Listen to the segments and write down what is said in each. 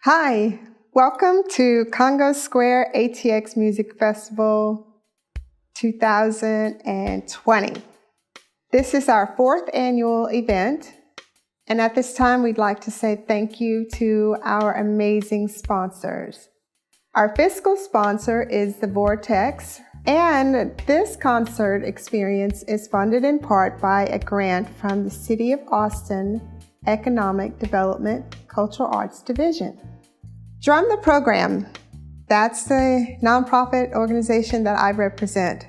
Hi, welcome to Congo Square ATX Music Festival 2020. This is our fourth annual event, and at this time we'd like to say thank you to our amazing sponsors. Our fiscal sponsor is the Vortex, and this concert experience is funded in part by a grant from the City of Austin Economic Development Cultural Arts Division. Drum the Program, that's the nonprofit organization that I represent.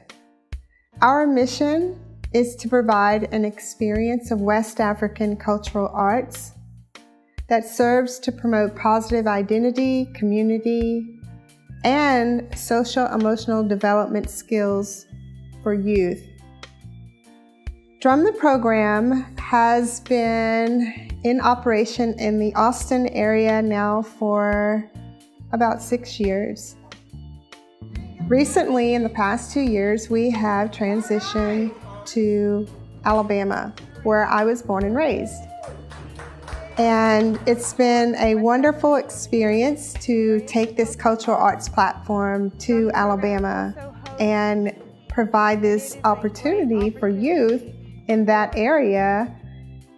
Our mission is to provide an experience of West African cultural arts that serves to promote positive identity, community, and social-emotional development skills for youth. Drum the Program has been in operation in the Austin area now for about 6 years. Recently, in the past 2 years, we have transitioned to Alabama, where I was born and raised. And it's been a wonderful experience to take this cultural arts platform to Alabama and provide this opportunity for youth in that area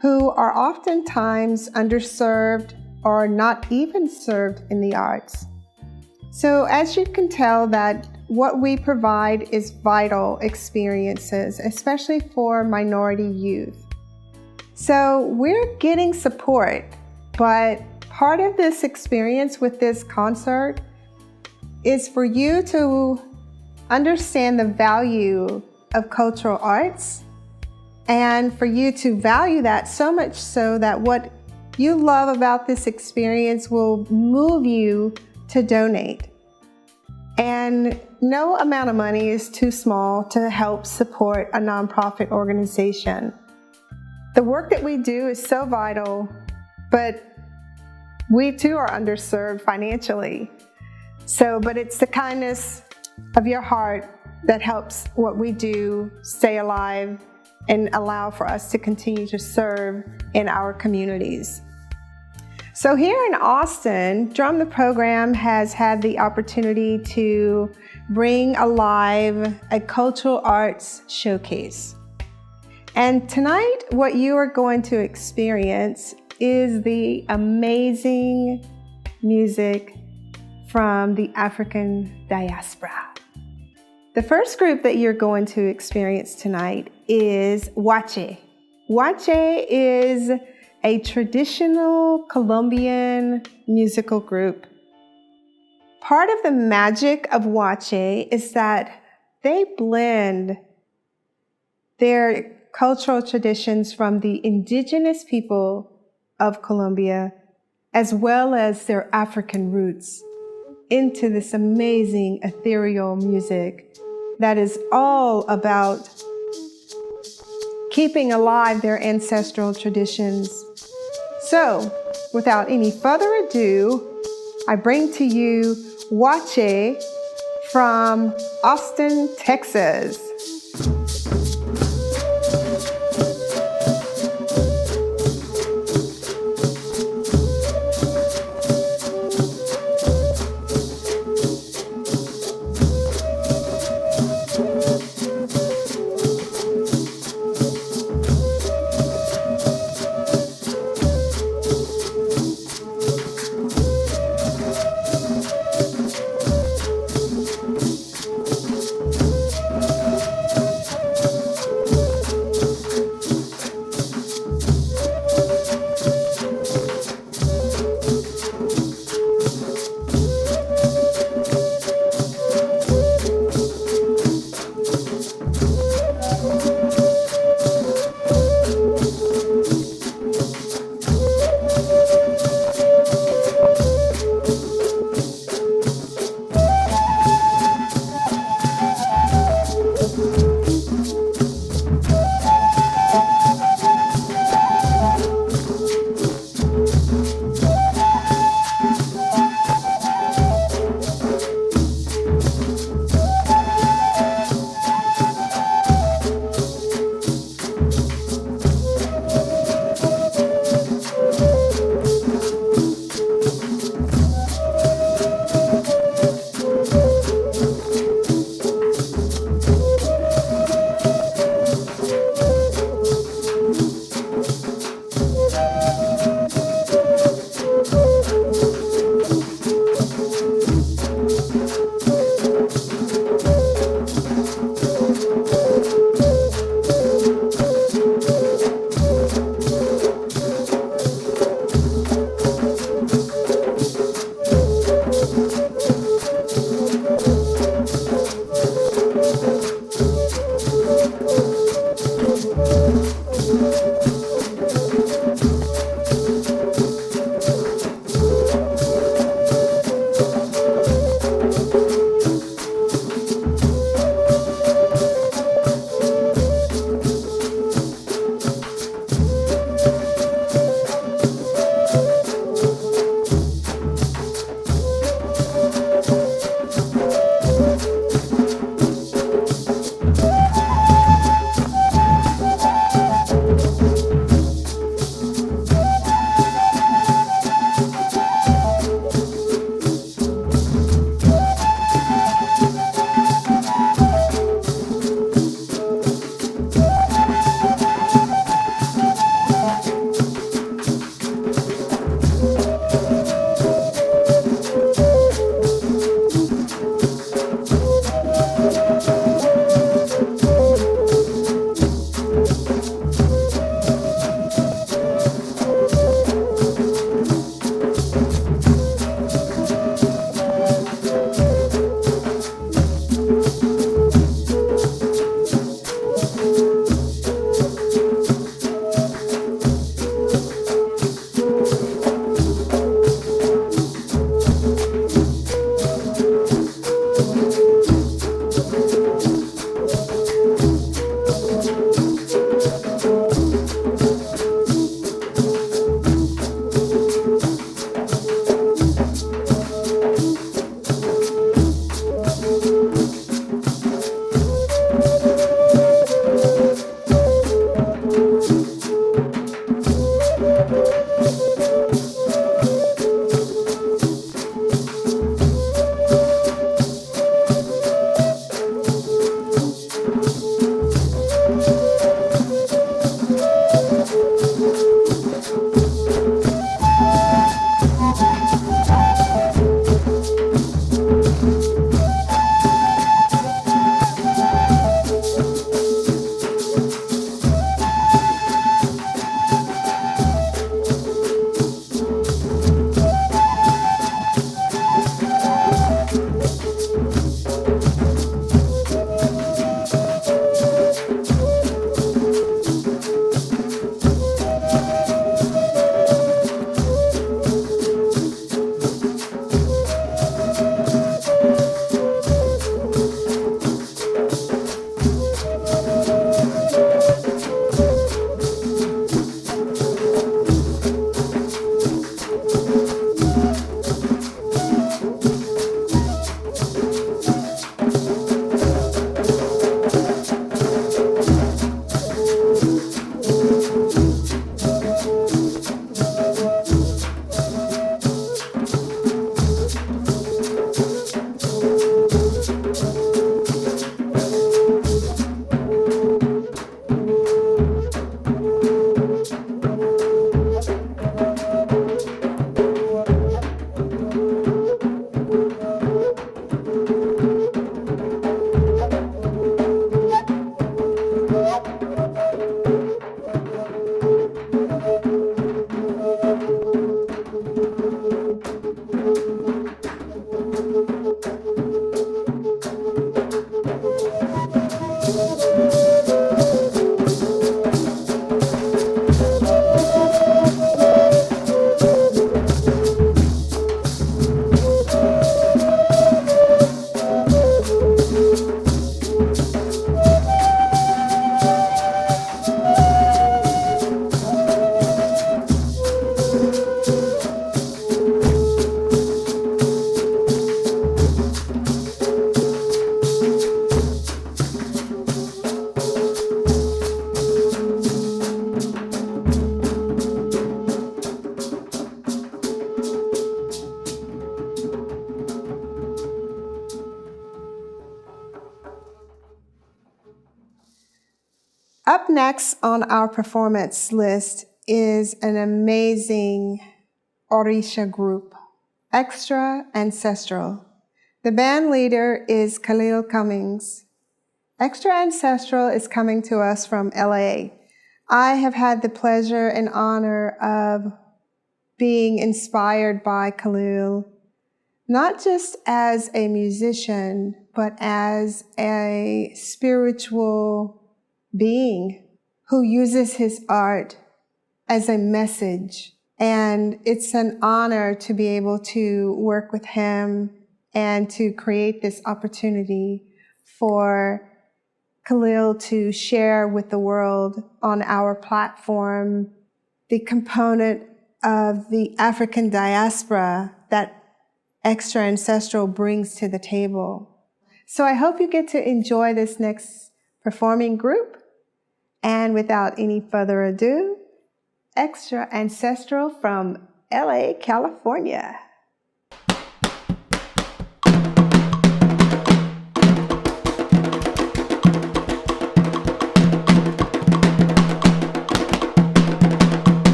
who are oftentimes underserved or not even served in the arts. So as you can tell, that what we provide is vital experiences, especially for minority youth. So we're getting support, but part of this experience with this concert is for you to understand the value of cultural arts and for you to value that so much so that what you love about this experience will move you to donate. And no amount of money is too small to help support a nonprofit organization. The work that we do is so vital, but we too are underserved financially. But it's the kindness of your heart that helps what we do stay alive and allow for us to continue to serve in our communities. So here in Austin, Drum the Program has had the opportunity to bring alive a cultural arts showcase. And tonight, what you are going to experience is the amazing music from the African Diaspora. The first group that you're going to experience tonight is Wache. Wache is a traditional Colombian musical group. Part of the magic of Wache is that they blend their cultural traditions from the Indigenous people of Colombia as well as their African roots into this amazing ethereal music that is all about keeping alive their ancestral traditions. So, without any further ado, I bring to you Wache from Austin, Texas. Up next on our performance list is an amazing Orisha group, Extra Ancestral. The band leader is Khalil Cummings. Extra Ancestral is coming to us from LA. I have had the pleasure and honor of being inspired by Khalil, not just as a musician, but as a spiritual being who uses his art as a message. And it's an honor to be able to work with him and to create this opportunity for Khalil to share with the world on our platform the component of the African diaspora that Extra Ancestral brings to the table. So I hope you get to enjoy this next performing group. And without any further ado, Extra Ancestral from LA, California.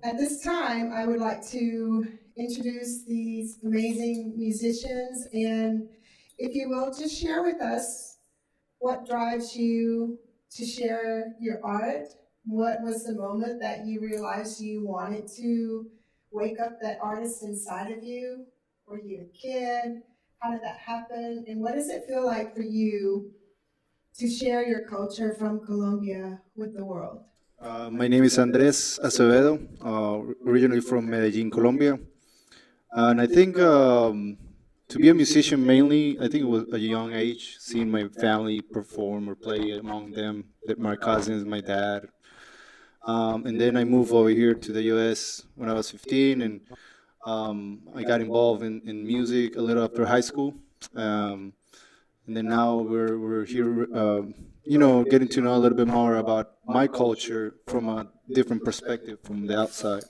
At this time, I would like to introduce these amazing musicians, and if you will, just share with us what drives you to share your art. What was the moment that you realized you wanted to wake up that artist inside of you? Were you a kid? How did that happen? And what does it feel like for you to share your culture from Colombia with the world? My name is Andres Acevedo, originally from Medellin, Colombia. And I think to be a musician mainly, I think it was a young age, seeing my family perform or play among them, my cousins, my dad. And then I moved over here to the US when I was 15, and I got involved in music a little after high school. Um, and then now we're here, getting to know a little bit more about my culture from a different perspective, from the outside,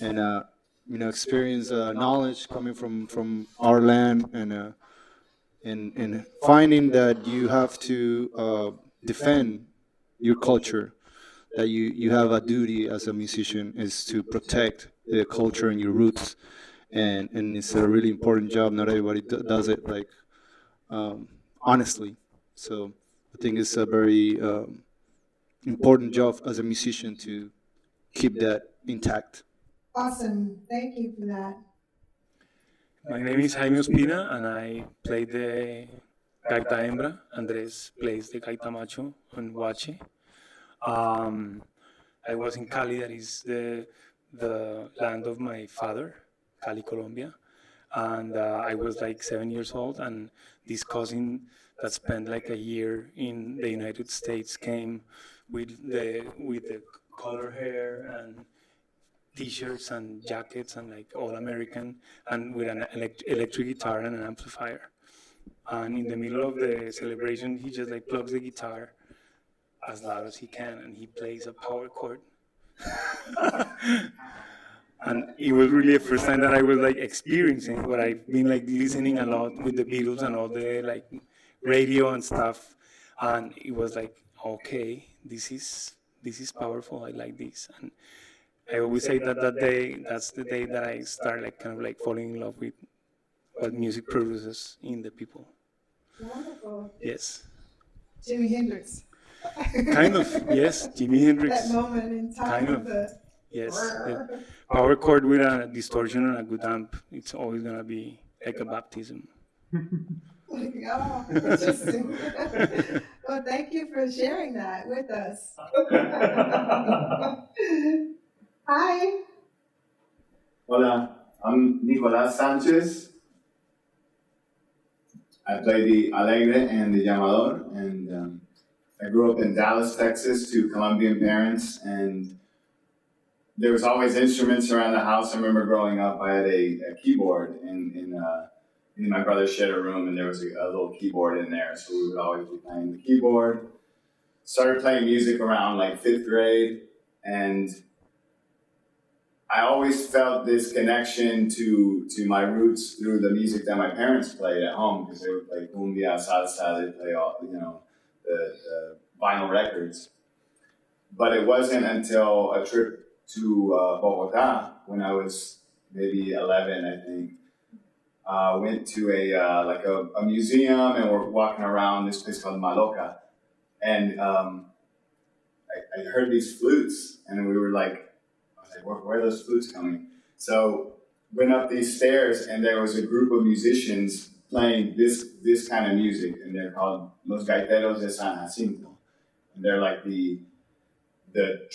and experience knowledge coming from our land, and finding that you have to defend your culture, that you have a duty as a musician is to protect the culture and your roots, and it's a really important job. Not everybody does it like honestly. So I think it's a very important job as a musician to keep that intact. Awesome. Thank you for that. My name is Jaime Ospina, and I play the gaita hembra. Andres plays the gaita macho on Huache. I was in Cali, that is the land of my father, Cali, Colombia. And I was like 7 years old, and this cousin that spent like a year in the United States came with the color hair and T-shirts and jackets and like all American, and with an electric guitar and an amplifier. And in the middle of the celebration, he just like plugs the guitar as loud as he can, and he plays a power chord. And it was really the first time that I was like experiencing what I've been like listening a lot with the Beatles and all the like radio and stuff. And it was like, okay, this is powerful. I like this. And I always say that day, that's the day that I start like kind of like falling in love with what music produces in the people. Wonderful. Yes. Jimi Hendrix. Kind of, yes. Jimi Hendrix. That moment in time. Kind of. The Yes. The power chord with a distortion and a good amp, it's always going to be like a baptism. Oh, interesting. Well, thank you for sharing that with us. Hi. Hola, I'm Nicolás Sánchez. I play the alegre and the llamador, and I grew up in Dallas, Texas, to Colombian parents, and there was always instruments around the house. I remember growing up, I had a keyboard in my brother shared a room, and there was a little keyboard in there, so we would always be playing the keyboard. Started playing music around like 5th grade, and I always felt this connection to my roots through the music that my parents played at home, because they would play cumbia, salsa, they'd play all, the vinyl records. But it wasn't until a trip to Bogota when I was maybe 11, I think. Went to a museum, and we're walking around this place called Maloca, and I heard these flutes, and we were like, I was like, where are those flutes coming? So went up these stairs, and there was a group of musicians playing this kind of music, and they're called Los Gaiteros de San Jacinto, and they're like the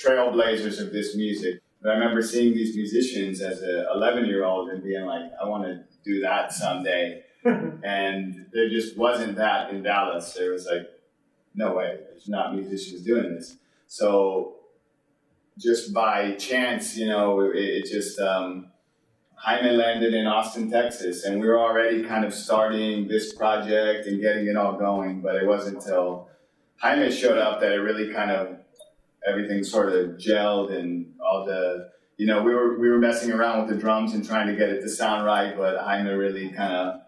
trailblazers of this music. But I remember seeing these musicians as an 11-year-old and being like, I want to do that someday. And there just wasn't that in Dallas. There was like, no way, there's not musicians doing this. So just by chance, it just, Jaime landed in Austin, Texas, and we were already kind of starting this project and getting it all going, but it wasn't until Jaime showed up that it really kind of, everything sort of gelled, and all the, we were messing around with the drums and trying to get it to sound right, but Jaime really kind of,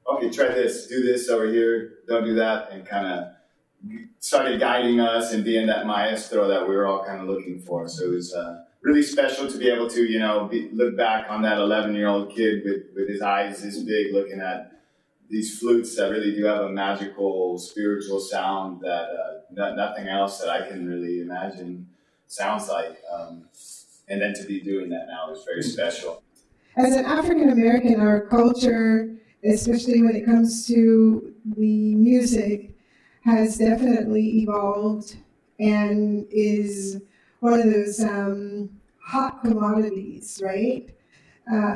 okay, try this, do this over here, don't do that, and kind of started guiding us and being that maestro that we were all kind of looking for. So it was really special to be able to, look back on that 11-year-old kid with his eyes this big, looking at these flutes that really do have a magical, spiritual sound that nothing else that I can really imagine sounds like. And then to be doing that now is very special. As an African American, our culture, especially when it comes to the music, has definitely evolved and is one of those hot commodities, right?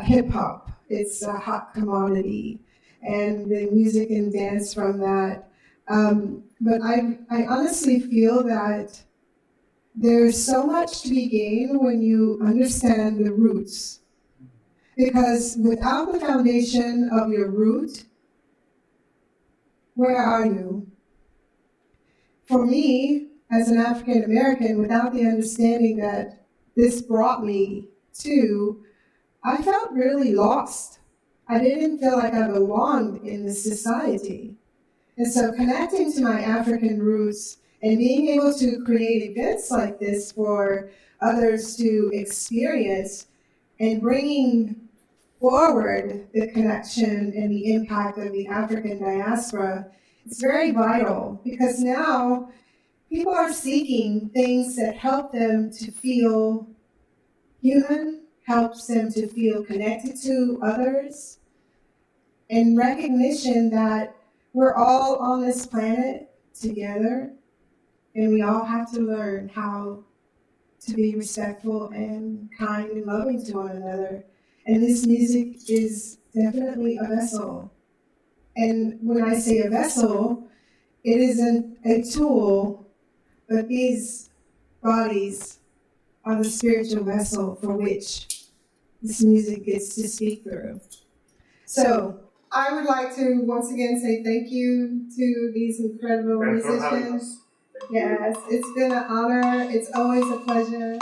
Hip hop, it's a hot commodity, and the music and dance from that. But I honestly feel that there's so much to be gained when you understand the roots. Because without the foundation of your root, where are you? For me, as an African American, without the understanding that this brought me to, I felt really lost. I didn't feel like I belonged in this society. And so connecting to my African roots and being able to create events like this for others to experience and bringing forward the connection and the impact of the African diaspora, it's very vital because now people are seeking things that help them to feel human, helps them to feel connected to others, and recognition that we're all on this planet together and we all have to learn how to be respectful and kind and loving to one another. And this music is definitely a vessel. And when I say a vessel, it isn't a tool, but these bodies are the spiritual vessel for which this music gets to speak through. So I would like to once again say thank you to these incredible musicians. Yes, it's been an honor. It's always a pleasure.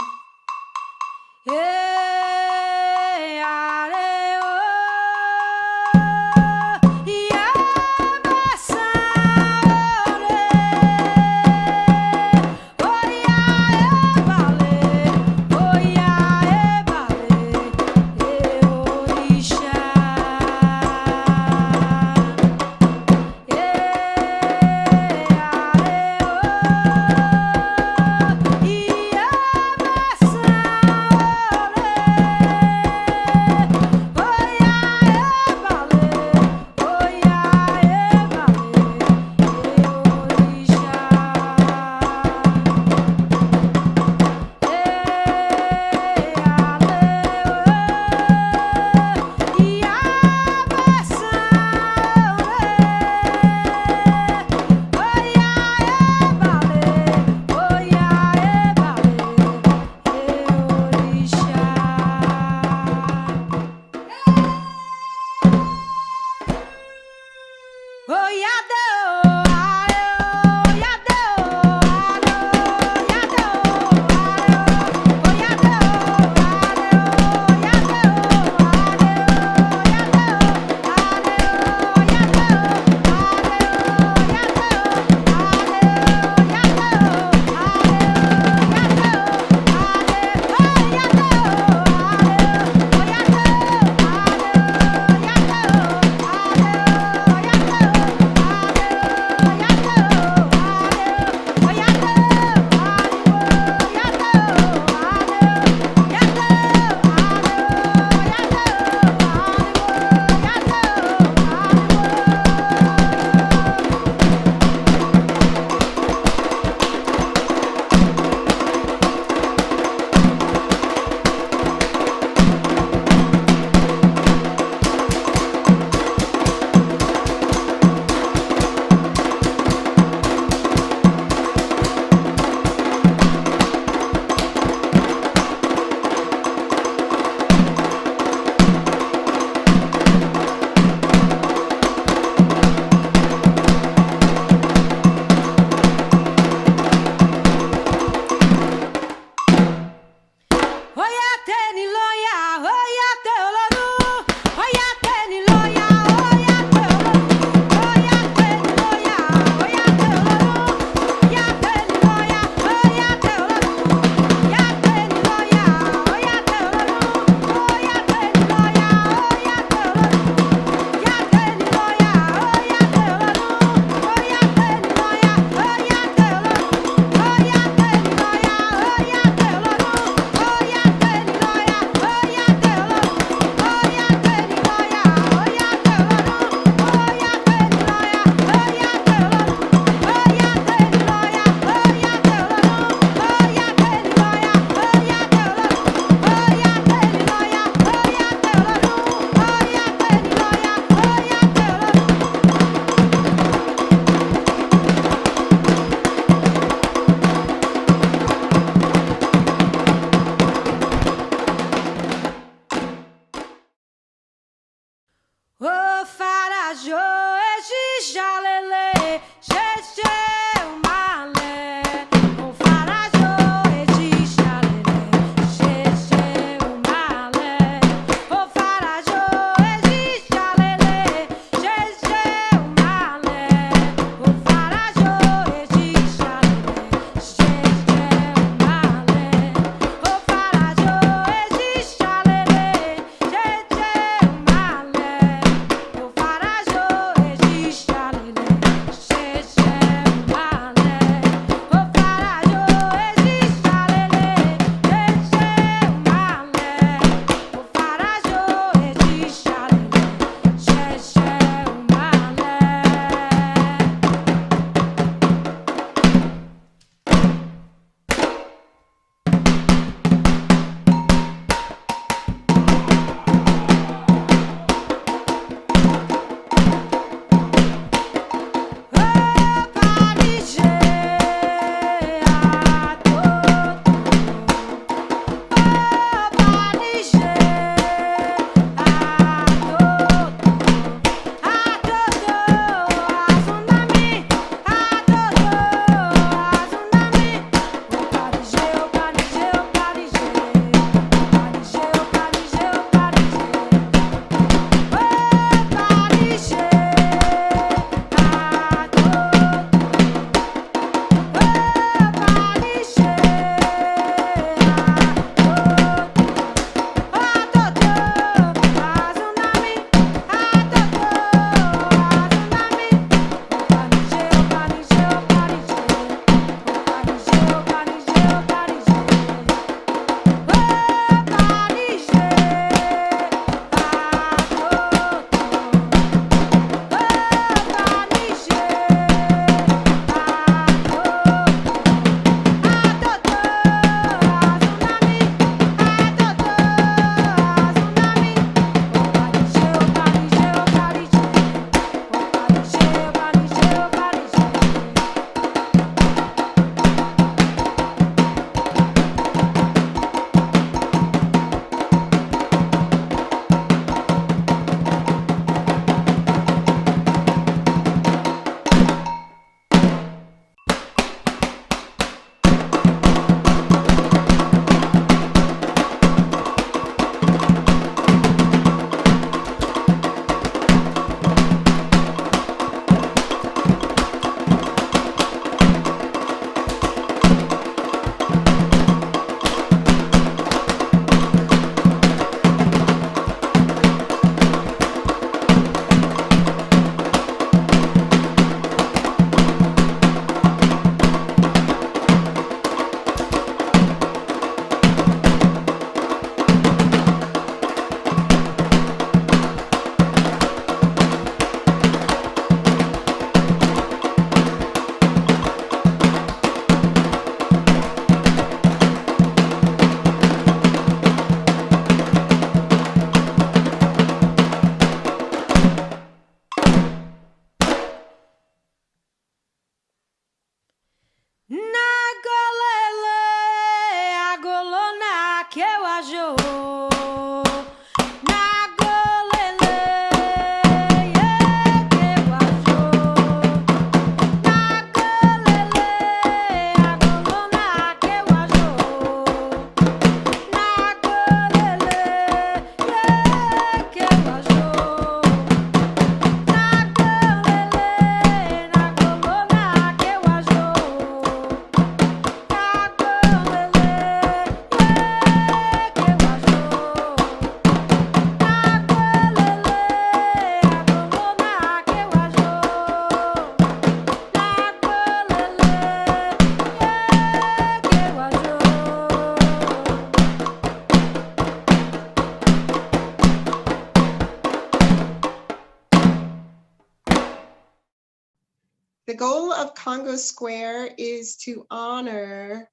The goal of Congo Square is to honor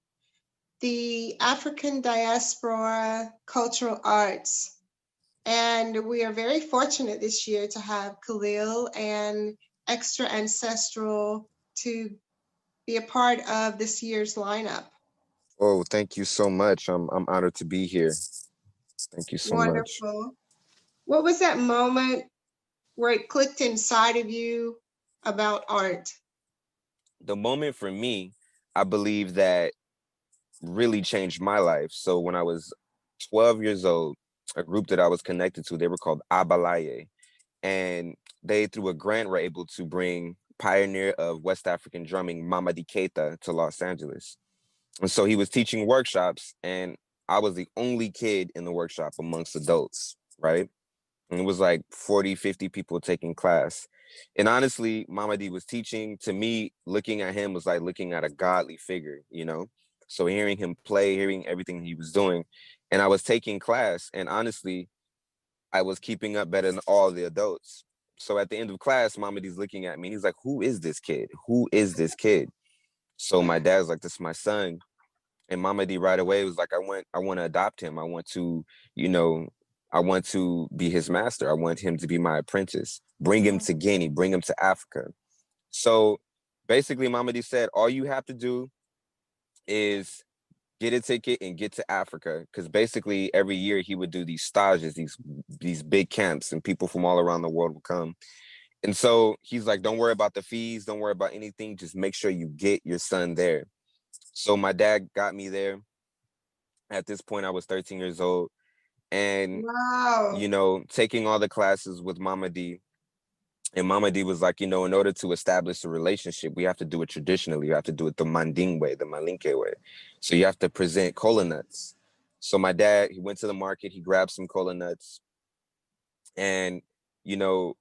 the African Diaspora cultural arts. And we are very fortunate this year to have Khalil and Extra Ancestral to be a part of this year's lineup. Oh, thank you so much. I'm honored to be here. Thank you so much. Wonderful. What was that moment where it clicked inside of you about art? The moment for me, I believe that really changed my life. So when I was 12 years old, a group that I was connected to, they were called Abalaye. And they, through a grant, were able to bring pioneer of West African drumming, Mamadi Keita, to Los Angeles. And so he was teaching workshops, and I was the only kid in the workshop amongst adults, right? And it was like 40, 50 people taking class. And honestly, Mamadi was teaching. To me, looking at him was like looking at a godly figure, you know? So hearing him play, hearing everything he was doing, and I was taking class, and honestly, I was keeping up better than all the adults. So at the end of class, Mamadi's looking at me, and he's like, "Who is this kid? Who is this kid?" So my dad's like, "This is my son." And Mama D right away was like, I want to adopt him. I want to, you know, I want to be his master. I want him to be my apprentice. Bring him to Guinea, bring him to Africa. So basically, Mama D said, all you have to do is get a ticket and get to Africa. Because basically every year he would do these stages, these big camps, and people from all around the world would come. And so he's like, don't worry about the fees. Don't worry about anything. Just make sure you get your son there. So my dad got me there. At this point, I was 13 years old, and Wow. you know, taking all the classes with Mama D. And Mama D was like, you know, in order to establish a relationship, we have to do it traditionally. You have to do it the Manding way, the Malinke way. So you have to present cola nuts. So my dad, he went to the market, he grabbed some cola nuts, and you know,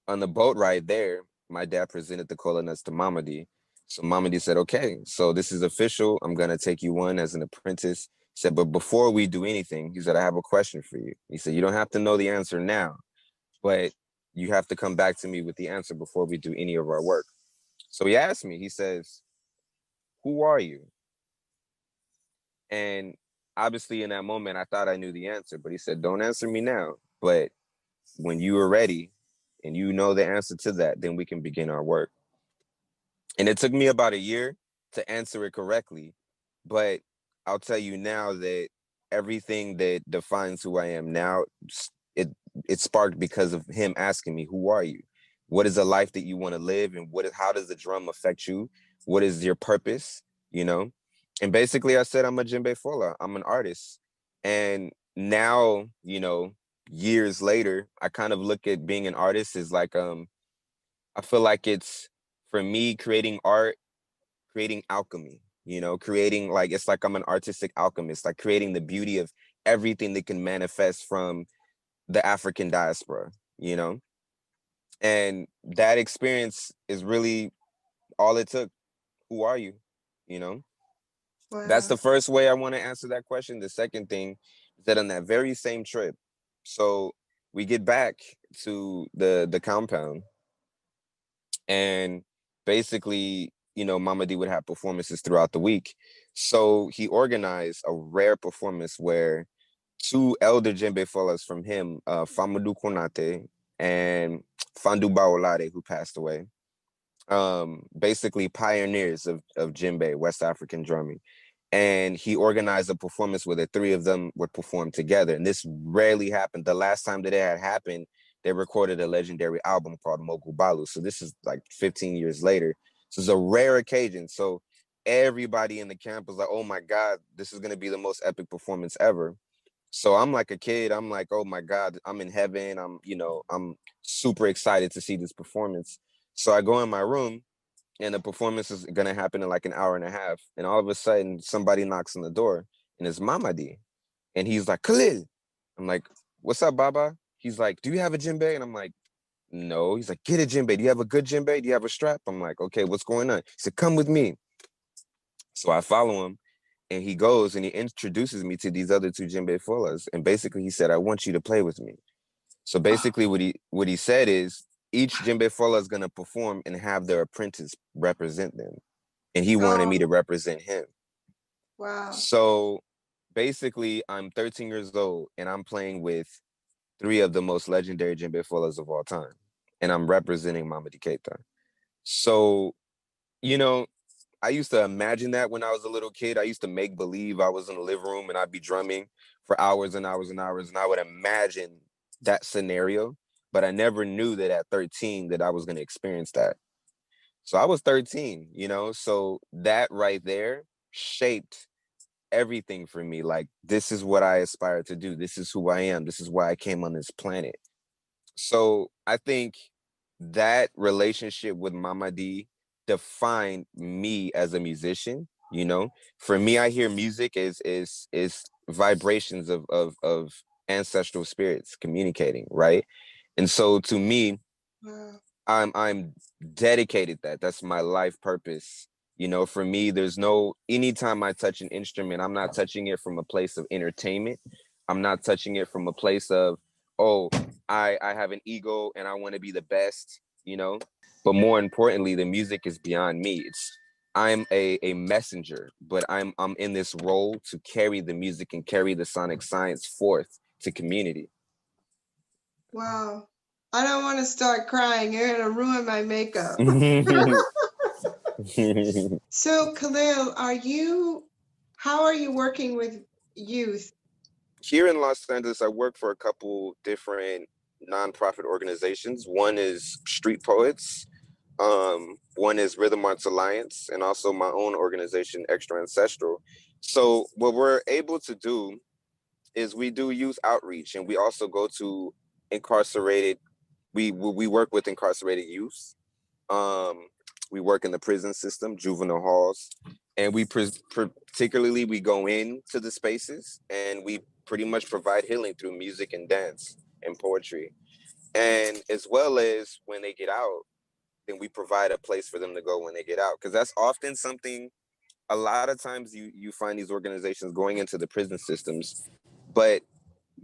on the boat ride there, my dad presented the cola nuts to Mama D. So Mama D said, okay, so this is official. I'm going to take you on as an apprentice. He said, but before we do anything, he said, I have a question for you. He said, you don't have to know the answer now, but you have to come back to me with the answer before we do any of our work. So he asked me, he says, who are you? And obviously in that moment, I thought I knew the answer, but he said, don't answer me now. But when you are ready and you know the answer to that, then we can begin our work. And it took me about a year to answer it correctly. But I'll tell you now that everything that defines who I am now, it it sparked because of him asking me, who are you? What is a life that you want to live? And how does the drum affect you? What is your purpose? You know? And basically I said, I'm a djembe fola. I'm an artist. And now, you know, years later, I kind of look at being an artist as like, I feel like it's, for me, creating art, creating alchemy, you know, creating, like, it's like I'm an artistic alchemist, like creating the beauty of everything that can manifest from the African diaspora, you know? And that experience is really all it took. Who are you? You know? That's Wow. the first way I want to answer that question. The second thing is that on that very same trip, so we get back to the compound, and basically, you know, Mama D would have performances throughout the week. So he organized a rare performance where two elder djembe fellas from him, Famadou Konate and Fandu Baolade, who passed away, basically pioneers of djembe, West African drumming. and he organized a performance where the three of them would perform together. And this rarely happened. The last time that it had happened, they recorded a legendary album called Mogu Balu. So this is like 15 years later. So it's a rare occasion. So everybody in the camp was like, oh my God, this is going to be the most epic performance ever. So I'm like a kid. I'm like, oh my God, I'm in heaven. I'm super excited to see this performance. So I go in my room, and the performance is gonna happen in like an hour and a half. And all of a sudden, somebody knocks on the door, and it's Mamadi. And he's like, Khalil. I'm like, what's up, Baba? He's like, do you have a djembe? And I'm like, no. He's like, get a djembe. Do you have a good djembe? Do you have a strap? I'm like, okay, what's going on? He said, come with me. So I follow him, and he goes and he introduces me to these other two djembe fullers. And basically, he said, I want you to play with me. So basically, what he said is, each djembe fuller is gonna perform and have their apprentice represent them, and he wanted me to represent him. Wow. So basically, I'm 13 years old and I'm playing with three of the most legendary djembe fullers of all time, and I'm representing Mamadi Keita. So, you know, I used to imagine that when I was a little kid. I used to make believe I was in the living room and I'd be drumming for hours and hours and hours, and I would imagine that scenario, but I never knew that at 13 that I was going to experience that. So I was 13, so that right there shaped everything for me. Like, this is what I aspire to do. This is who I am. This is why I came on this planet. So I think that relationship with Mama D defined me as a musician. For me, I hear music is vibrations of ancestral spirits communicating, right? And so to me, Wow. I'm dedicated that's my life purpose. For me, anytime I touch an instrument, I'm not touching it from a place of entertainment. I'm not touching it from a place of, oh, I have an ego and I want to be the best, but more importantly, the music is beyond me. I'm a messenger, but I'm in this role to carry the music and carry the sonic science forth to community. Wow. I don't want to start crying. You're going to ruin my makeup. So, Khalil, how are you working with youth? Here in Los Angeles, I work for a couple different nonprofit organizations. One is Street Poets, one is Rhythm Arts Alliance, and also my own organization, Extra Ancestral. So what we're able to do is we do youth outreach, and we also go to incarcerated. We work with incarcerated youth. We work in the prison system, juvenile halls, and particularly we go into the spaces and we pretty much provide healing through music and dance and poetry. And as well as when they get out, then we provide a place for them to go when they get out. Because that's often something, a lot of times you find these organizations going into the prison systems, but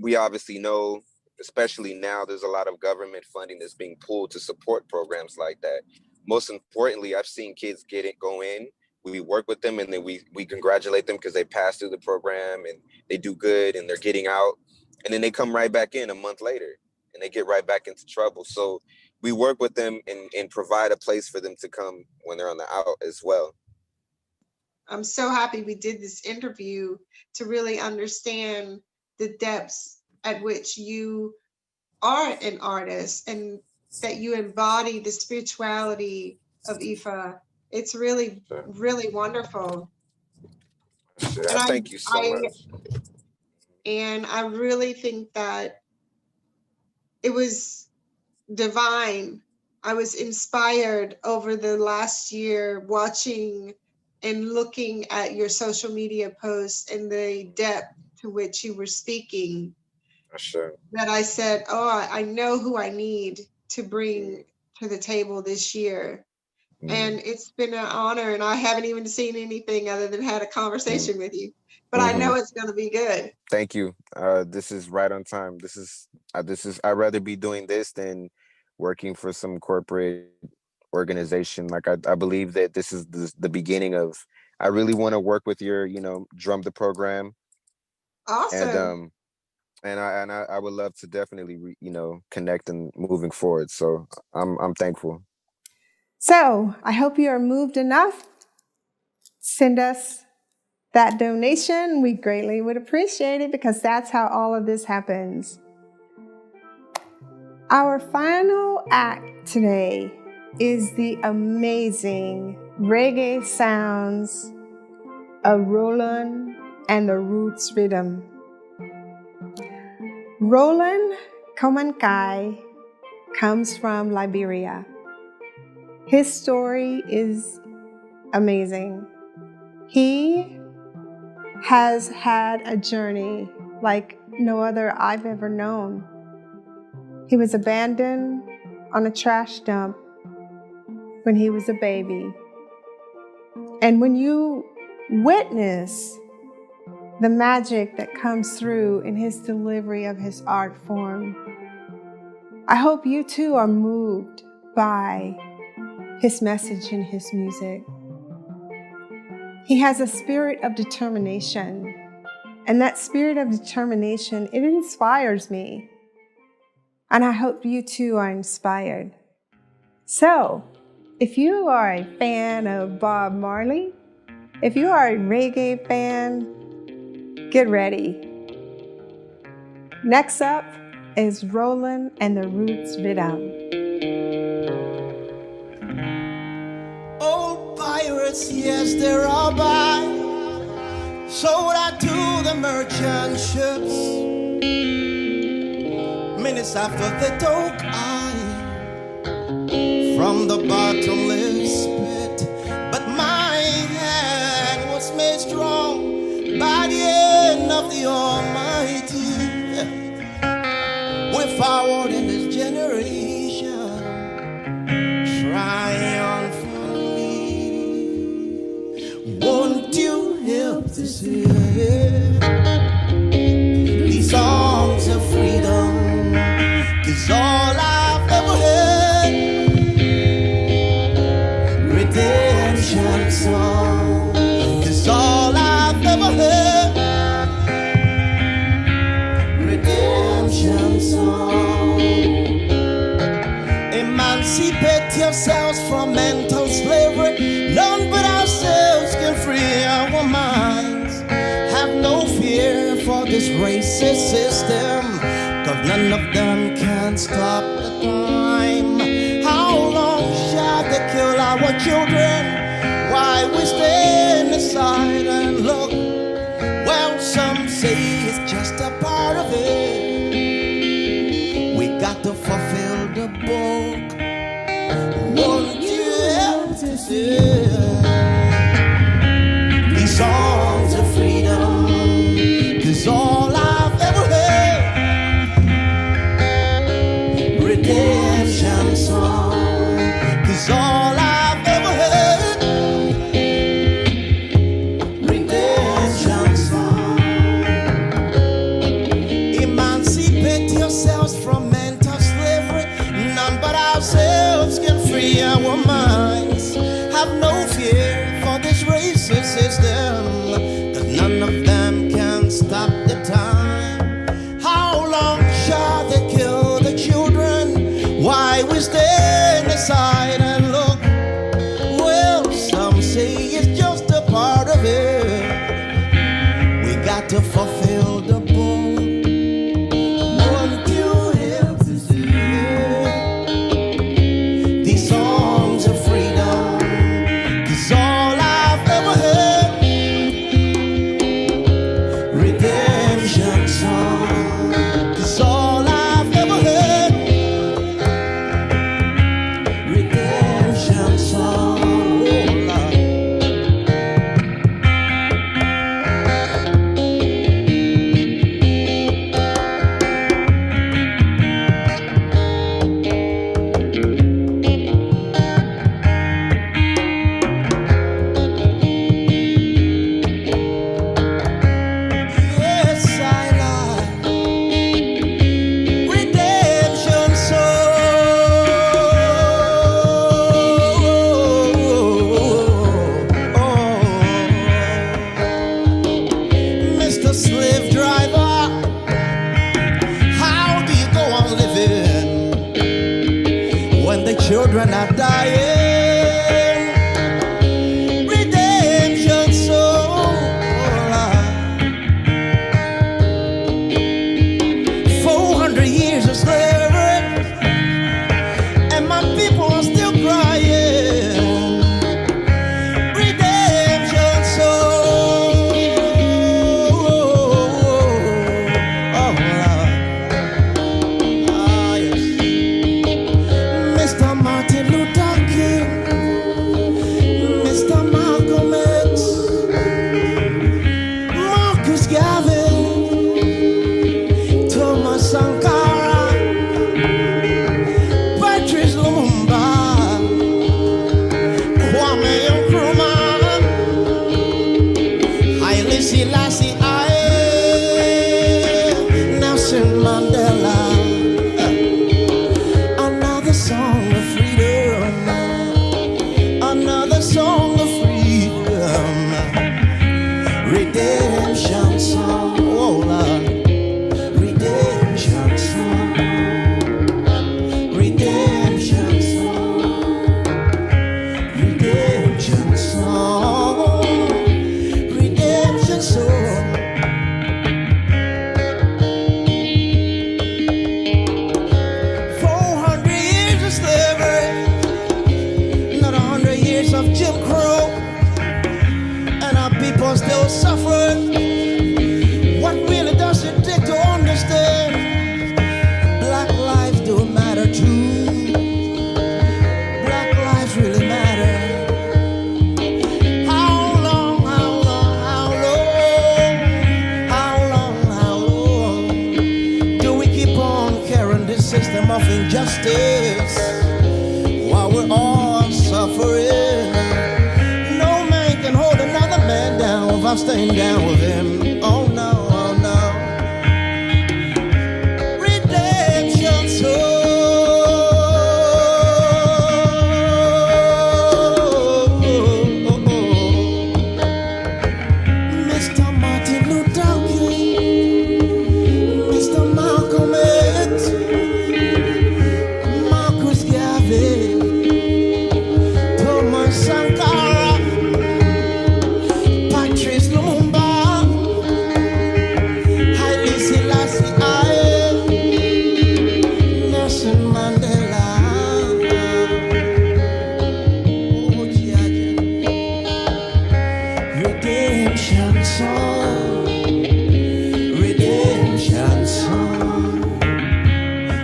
we obviously know, especially now, there's a lot of government funding that's being pulled to support programs like that. Most importantly, I've seen kids go in, we work with them, and then we congratulate them because they passed through the program and they do good and they're getting out. And then they come right back in a month later and they get right back into trouble. So we work with them and provide a place for them to come when they're on the out as well. I'm so happy we did this interview to really understand the depths at which you are an artist and that you embody the spirituality of Ifa. It's really, really wonderful. Sure. And Thank you so much. And I really think that it was divine. I was inspired over the last year watching and looking at your social media posts and the depth to which you were speaking. Sure. That I said, oh, I know who I need to bring to the table this year. And it's been an honor, and I haven't even seen anything other than had a conversation with you. But I know it's going to be good. Thank you. This is right on time. I'd rather be doing this than working for some corporate organization. Like I believe that this is the beginning of, I really want to work with your, drum the program. Awesome. And I would love to definitely, connect and moving forward. So I'm thankful. So I hope you are moved enough. Send us that donation, we greatly would appreciate it because that's how all of this happens. Our final act today is the amazing reggae sounds of Roland and the Roots Rhythm. Roland Komankai comes from Liberia. His story is amazing. He has had a journey like no other I've ever known. He was abandoned on a trash dump when he was a baby. And when you witness the magic that comes through in his delivery of his art form, I hope you too are moved by his message in his music. He has a spirit of determination, and that spirit of determination, it inspires me. And I hope you too are inspired. So, if you are a fan of Bob Marley, if you are a reggae fan, get ready. Next up is Roland and the Roots Rhythm. Old pirates, yes, they're all by, sold out to the merchant ships. Minutes after they took I from the bottomless pit, but my hand was made strong by the hand of the Almighty. We're forward in this generation, triumphantly. Won't you help to sing these songs of freedom? 'Cause all I've ever heard, redemption song. 'Cause all I've ever heard, redemption song. Emancipate yourselves from mental slavery. None but ourselves can free our minds. Have no fear for this racist system, 'cause none of them can stop the time. How long shall they kill our children? Why we stand aside and look? Well, some say it's just a part of it. We got to fulfill the book. Won't you help to sing these songs of freedom? 'Cause all I've ever heard, redemption song. 'Cause all I've ever heard, redemption song. Emancipate yourselves from mental slavery. None but ourselves can free our minds. Have no fear for this racist system, 'cause none of them can stop the time. How long shall they kill the children? Why we stand aside and look? Well, some say it's just a part of it. We got to fulfill the book. Won't you help to sing these songs of freedom? 'Cause all I've ever heard, redemption song. 'Cause all I've ever heard, redemption song. Oh, Lord. Sankara, Patrice Lumumba, Kwame Nkrumah, Haile Selassie I, Nelson Mandela. Another song of freedom, another song of freedom, redemption song, oh Lord, redemption song, redemption song, redemption song, redemption song. 400 years of slavery, not 100 years of Jim Crow, and our people still suffering. What really does it take to understand? Black lives do matter too. Black lives really matter. How long, how long, how long, how long, how long do we keep on carrying this system of injustice while we're all suffering? No man can hold another man down without staying down with him. Oh no, oh no. Redemption soul. Mr. Martin Luther King, Mr. Malcolm X, Marcus Garvey, Thomas Sankara, Patrice Lumumba, Haile Selassie I, Nelson Mandela. Oh, yeah, yeah. Redemption song, redemption song,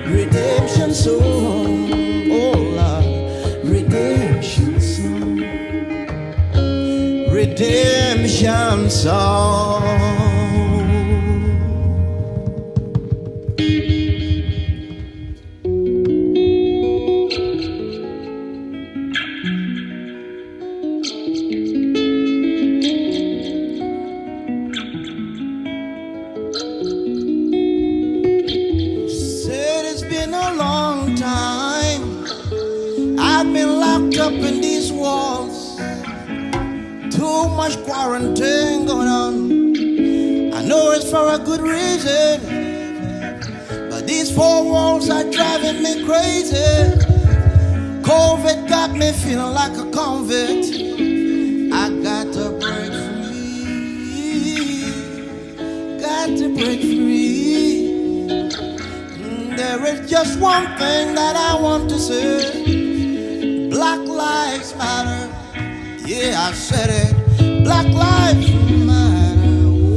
redemption song. Oh Lord, redemption song, redemption song. Said it's been a long time. I've been locked up in these walls. Too much quarantine going on. I know it's for a good reason, but these four walls are driving me crazy. COVID got me feeling like a convict. I got to break free. Got to break free. There is just one thing that I want to say. Black lives matter. Yeah, I said it. Black lives matter.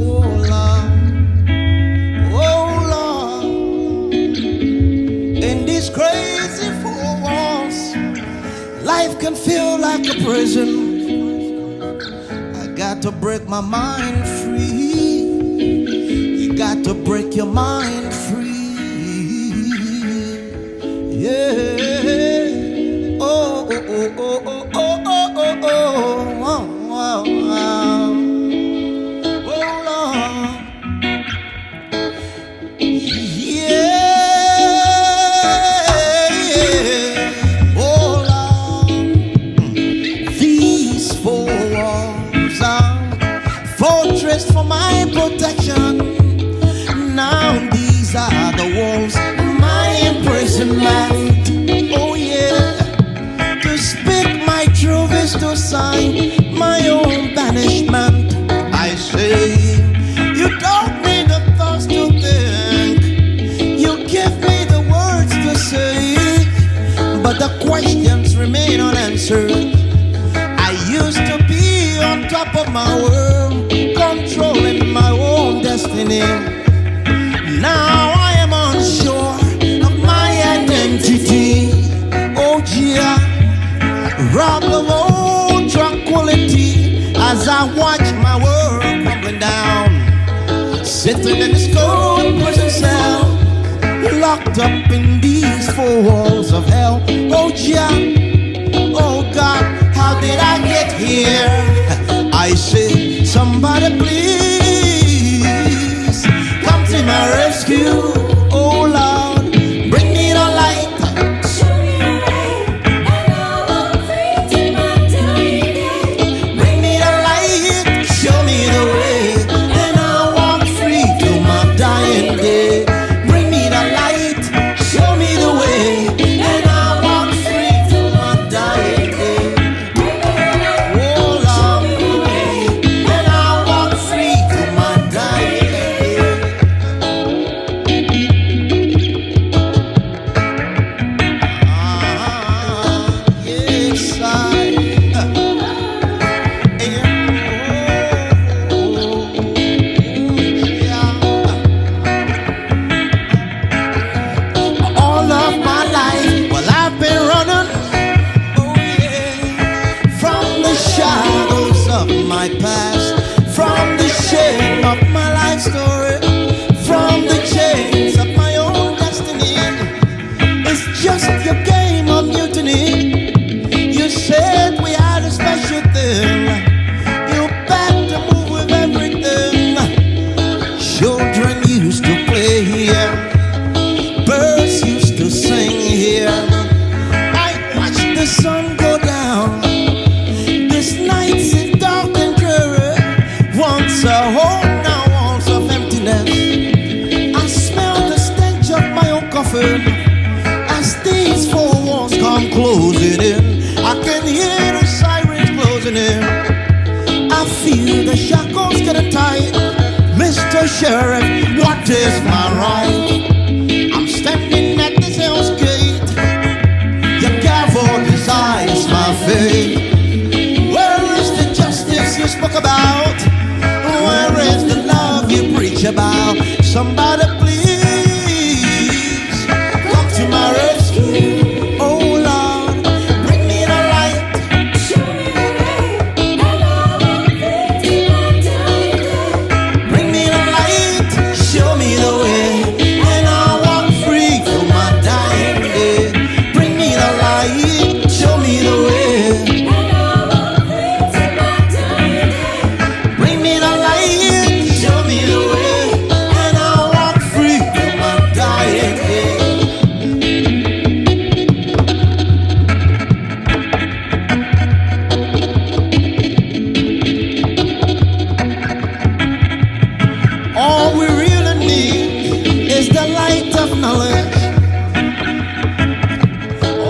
Oh Lord, oh Lord. In these crazy four walls, life can feel like a prison. I got to break my mind free. You got to break your mind free. Yeah. Oh, oh, oh, oh, oh, oh, oh, oh, oh, oh, oh, oh, Lord. Yeah. Oh, Lord. These four walls are fortress for my protection. Now these are the walls, my imprisonment. Oh yeah, to speak my truth is to sign my own banishment. I say, you don't need the thoughts to think. You give me the words to say, but the questions remain unanswered. I used to be on top of my world, controlling my own destiny. Now I am unsure of my identity. Oh yeah, robbed of all tranquility as I watch my world crumbling down. Sitting in this cold prison cell, caught up in these four walls of hell. Oh, Jah, oh God, how did I get here? I say, somebody please come to my rescue. Oh Lord, bring me the light. Show me the way, and I walk free to my dying day. Bring me the light, show me the way, and I'll walk free to my dying day. Bring me the light, show me the way, and I'll walk free to my dying day. Oh Lord, and I'll walk free to my dying day. Yes, I all of my life, well, I've been running, oh yeah, from the shadows of my past, from the shame of my life story, from the chains of my own destiny. It's just your game of mutiny. You said we had a special thing. You back to move with everything. Children used to play here. Birds used to sing here. I watched the sun go down. This night is dark and dreary. Once a home, now walls of emptiness. I smell the stench of my own coffin. As these four walls come closing in, I can hear the sirens closing in. I feel the shackles getting tight. Mr. Sheriff, what is my right? I'm standing at this hell's gate. Your gavel decides my fate. Where is the justice you spoke about? Where is the love you preach about? Somebody please come to my rescue. Oh Lord, bring me the light. Show me the way, and I walk free to my dying day. Bring me the light, show me the way, and I'll walk free till my dying day. Bring me the light, show me the way, And I walk free to my dying day. bring me the light, show me the way, and I'll walk free till my dying day. All we really need is the light of knowledge.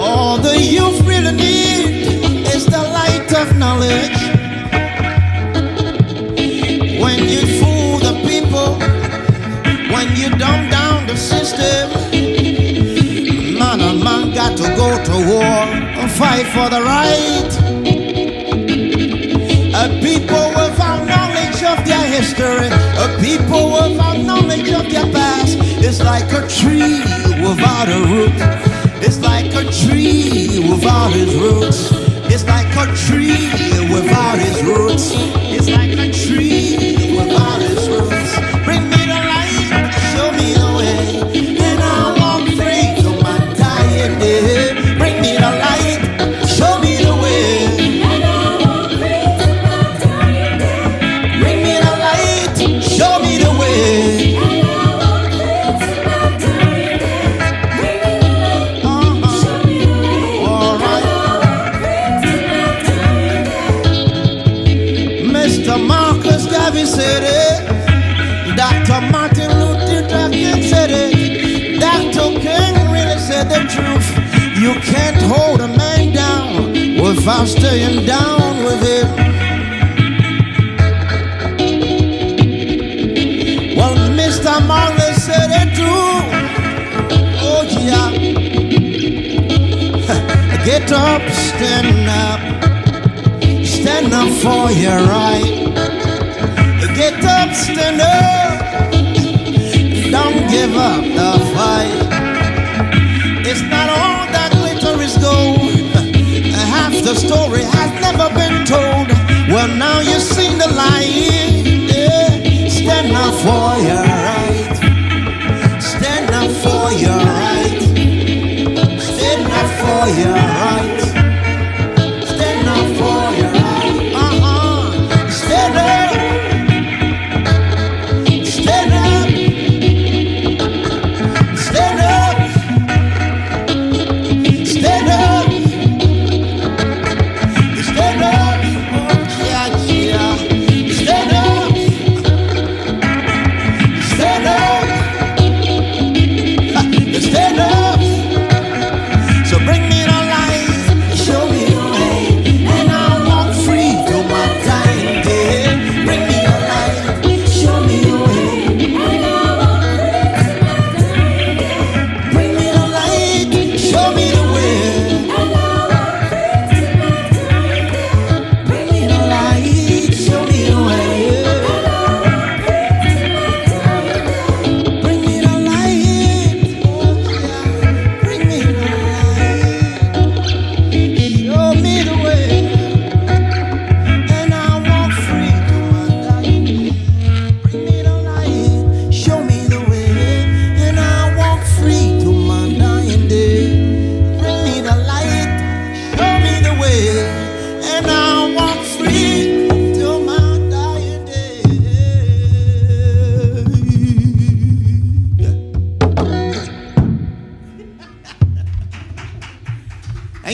All the youth really need is the light of knowledge. When you fool the people, when you dumb down the system, man and man got to go to war and fight for the right. A people without knowledge of their history, a people without knowledge of their past, is like a tree without a root. It's like a tree without its roots. It's like a tree without its roots. It's like a tree without its roots. Bring me the light, show me the way, and I'll walk free till my dying day. Bring me the light, show me the way. And I walk free to my dying day. Bring me the light, show me the way. And I walk free to my dying day. Bring me the light, show me the way. All right. Mr. Marcus Garvey said it. Dr. Martin Luther King said it. Dr. King really said the truth. You can't hold a man down without staying down with him. Well, Mr. Marley said it too. Oh yeah. Get up, stand up. Stand up for your right. Get up, stand up. Don't give up the fight. It's not all that glitter is gold. Half the story has never been told. Well, now you've seen the light. Yeah. Stand up for your right. Stand up for your right.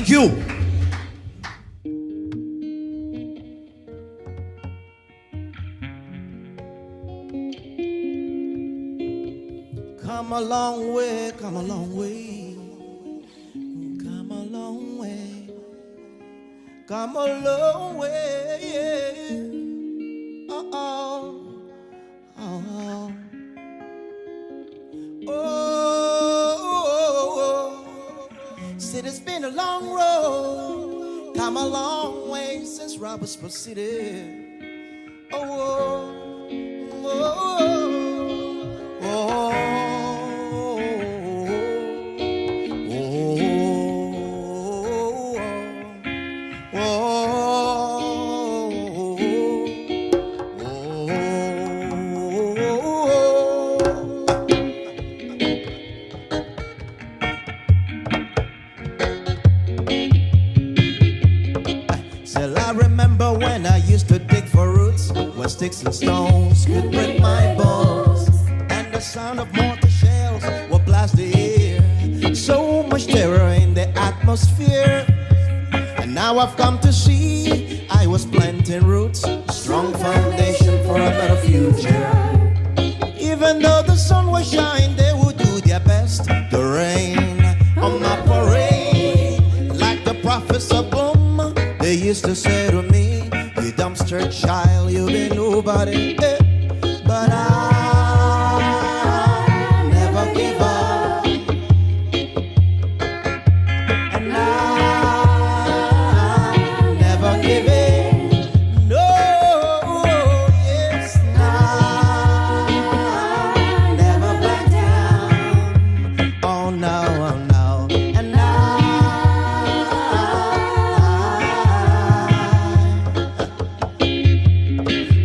Thank you. Come a long way, come a long way, come a long way, come a long way. Yeah. Oh, oh, oh, oh. Said it's been a long road, come a long way since Roberts proceeded. Oh, oh, oh, oh. Still I remember when I used to dig for roots, when sticks and stones could break my bones, and the sound of mortar shells would blast the air. So much terror in the atmosphere. And now I've come to see I was planting roots, strong foundation for a better future. Even though the sun was shining, they would do their best to rain on my parade. Like the prophets of Boom, they used to say to me, you dumpster child, you be nobody. But I never give up. And I never give in. No, yes, never back down. Oh no, oh no. And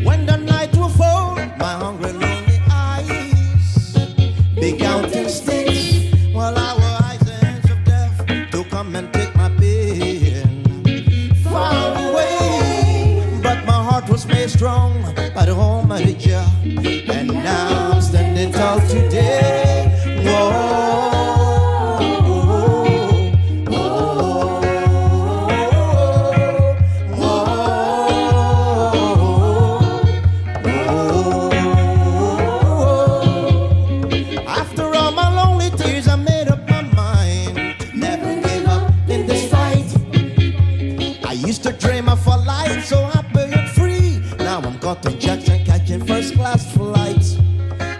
when the night will fall, my hungry, lonely eyes be counting sticks, while I will eyes the hands of death to come and take my pain far away. But my heart was made strong by the Almighty Jah, and now I'm standing tall today. Whoa. After all my lonely tears, I made up my mind to never give up in this fight. I used to dream of a life so happy and free. Now I'm cutting checks and catching first class flights.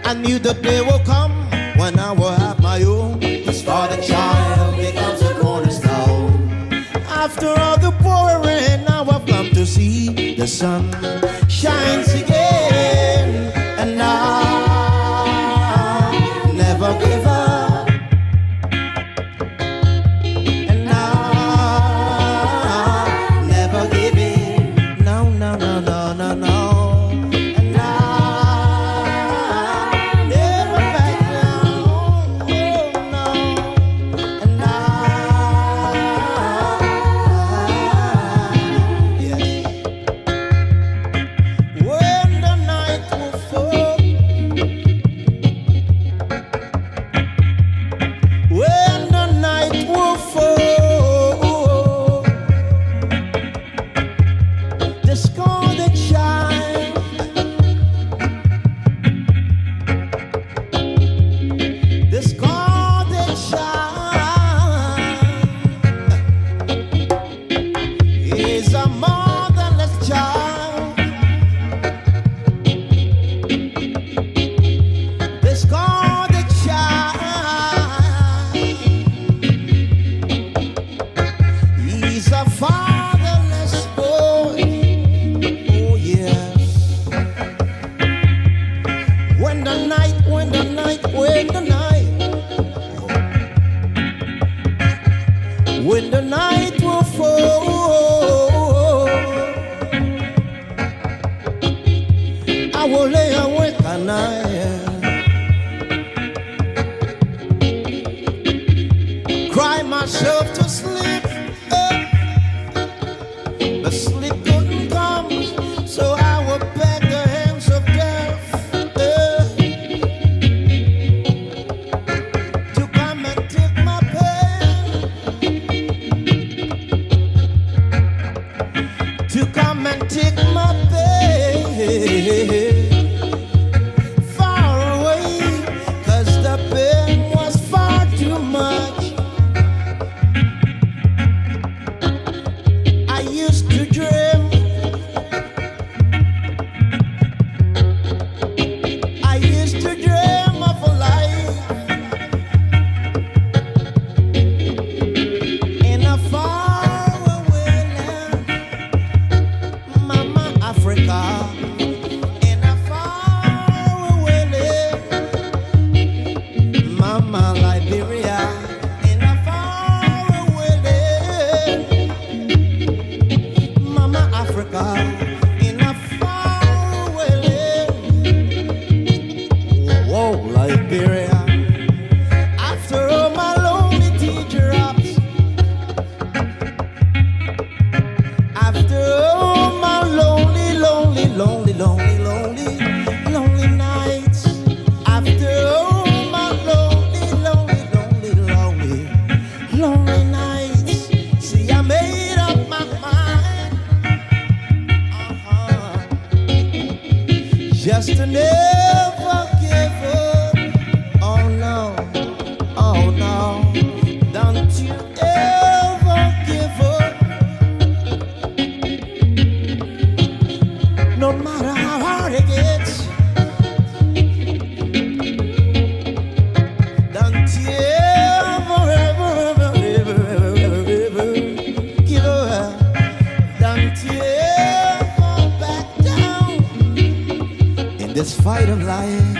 I knew the day will come when I will have my own. This father child becomes a cornerstone. After all the pouring, now I've come to see the sun shines again. And I never give up. And I never give in. No, no, no, no, no, no. And I never back down. Oh, no. And yes. When the night will fall, when the night will fall, the scarlet shine, the scarlet shine is a motherless child. The scarlet child is a fatherless boy. Oh yes. When the night, when the night, when the night, when the night will fall, I will lay awake at night, cry myself to sleep. But sleep couldn't come, so I will beg the hands of death to come and take my pain. this fight of life.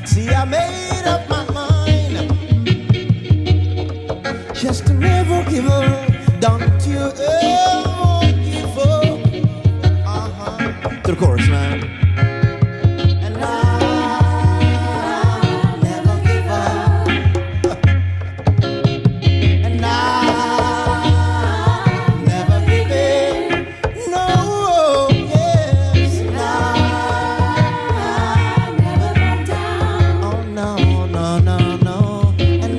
See, I made up my mind just to never give up. Don't you ever give up. To the chorus, man. And I'll never give up. And I'll never give in. No, yes. And I'll never go down. Oh, no, no, no, no. And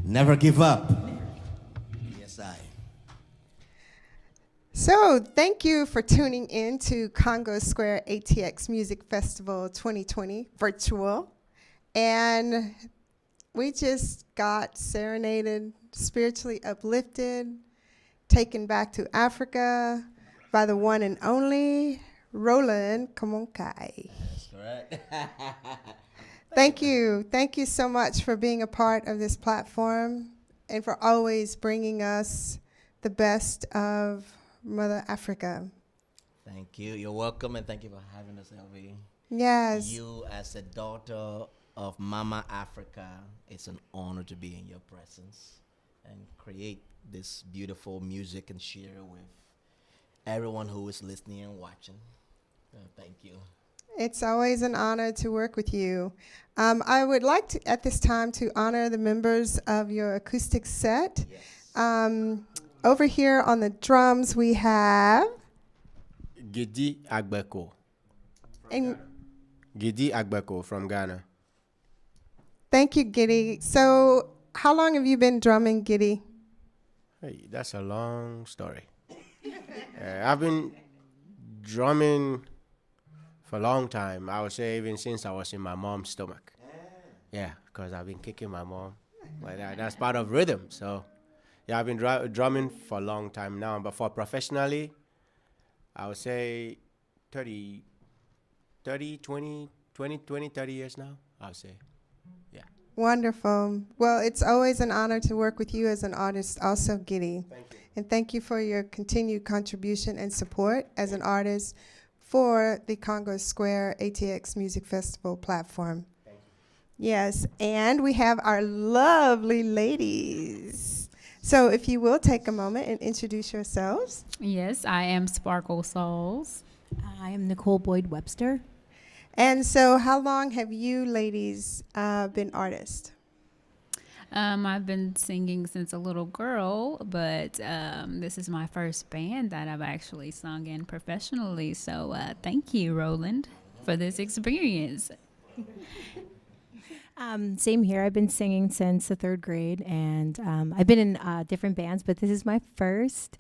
never give up. Yes, I. So, thank you for tuning in to Congo Square ATX Music Festival 2020 virtual. And we just got serenaded, spiritually uplifted, taken back to Africa by the one and only Roland Kamonkai. That's correct. Thank you. Thank you so much for being a part of this platform and for always bringing us the best of Mother Africa. Thank you. You're welcome, and thank you for having us, LV. Yes. You, as a daughter of Mama Africa, it's an honor to be in your presence and create this beautiful music and share with everyone who is listening and watching. Thank you. It's always an honor to work with you. I would like to, at this time, to honor the members of your acoustic set. Yes. Over here on the drums, we have... Gidi Agbeko. And Gidi Agbeko from Ghana. thank you, Giddy. So, how long have you been drumming, Giddy? Hey, that's a long story. I've been drumming for a long time. I would say even since I was in my mom's stomach. Yeah, because I've been kicking my mom. Like that's part of rhythm. So, yeah, I've been drumming for a long time now. But for professionally, I would say 30, 20, 30 years now, I would say. Yeah. Wonderful. Well, it's always an honor to work with you as an artist, also, Giddy. Thank you. And thank you for your continued contribution and support as an artist for the Congo Square ATX Music Festival platform. Thank you. Yes, and we have our lovely ladies. So if you will take a moment and introduce yourselves. Yes, I am Sparkle Souls. I am Nicole Boyd Webster. And so how long have you ladies been artists? I've been singing since a little girl, but this is my first band that I've actually sung in professionally. So thank you, Roland, for this experience. Same here. I've been singing since the 3rd grade, and I've been in different bands, but this is my first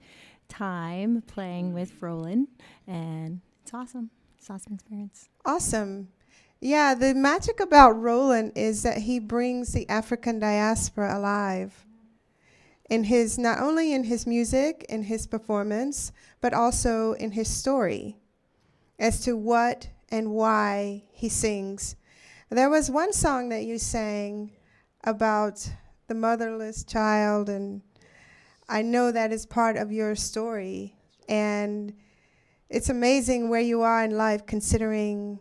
time playing with Roland, and it's awesome. It's an awesome experience. Awesome. Yeah, the magic about Roland is that he brings the African diaspora alive in his, not only in his music, in his performance, but also in his story as to what and why he sings. There was one song that you sang about the motherless child, and I know that is part of your story. And it's amazing where you are in life, considering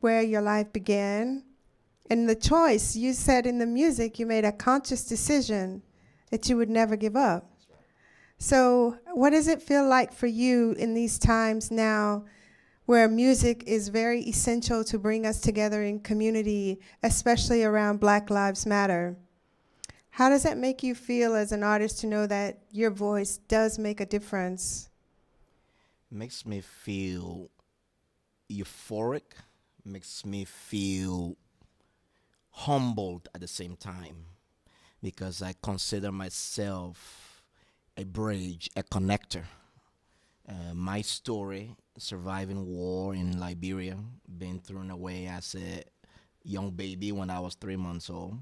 where your life began. And the choice, you said in the music, you made a conscious decision that you would never give up. So what does it feel like for you in these times now where music is very essential to bring us together in community, especially around Black Lives Matter? How does that make you feel as an artist to know that your voice does make a difference? Makes me feel euphoric, makes me feel humbled at the same time, because I consider myself a bridge, a connector. My story, surviving war in Liberia, being thrown away as a young baby when I was 3 months old,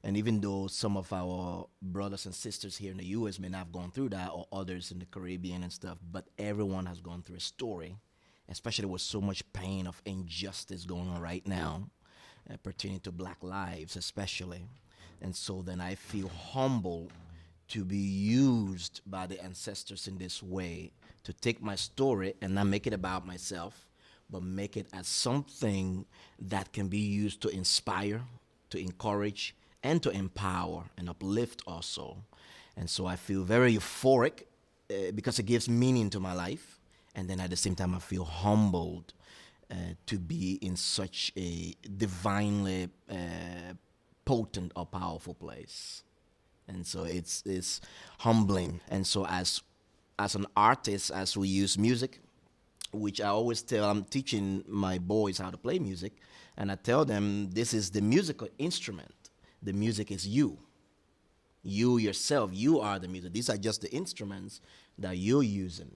And even though some of our brothers and sisters here in the U.S. may not have gone through that, or others in the Caribbean and stuff, but everyone has gone through a story, especially with so much pain of injustice going on right now, pertaining to black lives especially. And so then I feel humbled to be used by the ancestors in this way, to take my story and not make it about myself, but make it as something that can be used to inspire, to encourage, and to empower and uplift also. And so I feel very euphoric because it gives meaning to my life. And then at the same time, I feel humbled to be in such a divinely potent or powerful place. And so it's humbling. And so as an artist, as we use music, which I always tell, I'm teaching my boys how to play music, and I tell them this is the musical instrument. The music is you. You yourself, you are the music. These are just the instruments that you're using.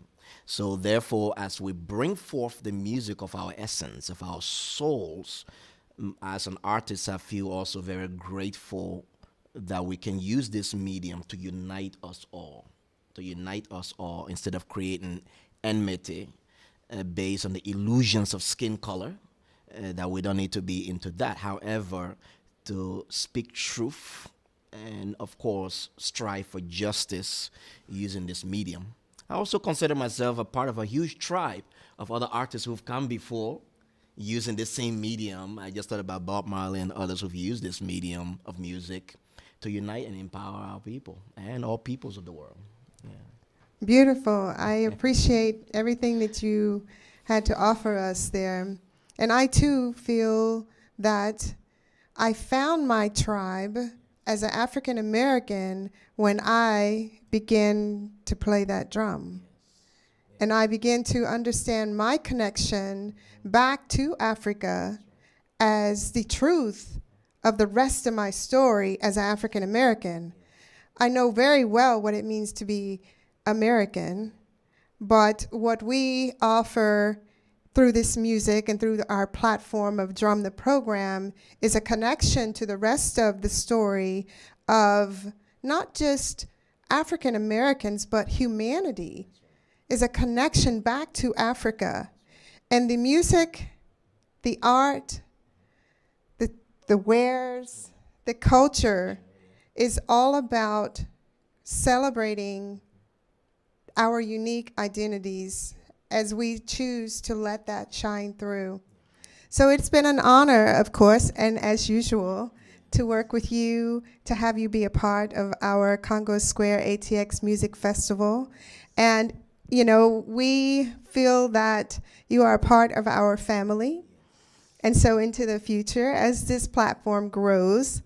So therefore, as we bring forth the music of our essence, of our souls, as an artist, I feel also very grateful that we can use this medium to unite us all, instead of creating enmity based on the illusions of skin color, that we don't need to be into that. However, to speak truth and, of course, strive for justice using this medium. I also consider myself a part of a huge tribe of other artists who've come before using this same medium. I just thought about Bob Marley and others who've used this medium of music to unite and empower our people and all peoples of the world. Yeah. Beautiful. I appreciate everything that you had to offer us there. And I, too, feel that I found my tribe as an African American when I began to play that drum. And I began to understand my connection back to Africa as the truth of the rest of my story as an African American. I know very well what it means to be American, but what we offer through this music and through our platform of Drum the Program is a connection to the rest of the story of not just African Americans, but humanity, is a connection back to Africa. And the music, the art, the wares, the culture is all about celebrating our unique identities as we choose to let that shine through. So it's been an honor, of course, and as usual, to work with you, to have you be a part of our Congo Square ATX Music Festival. And, you know, we feel that you are a part of our family. And so into the future, as this platform grows,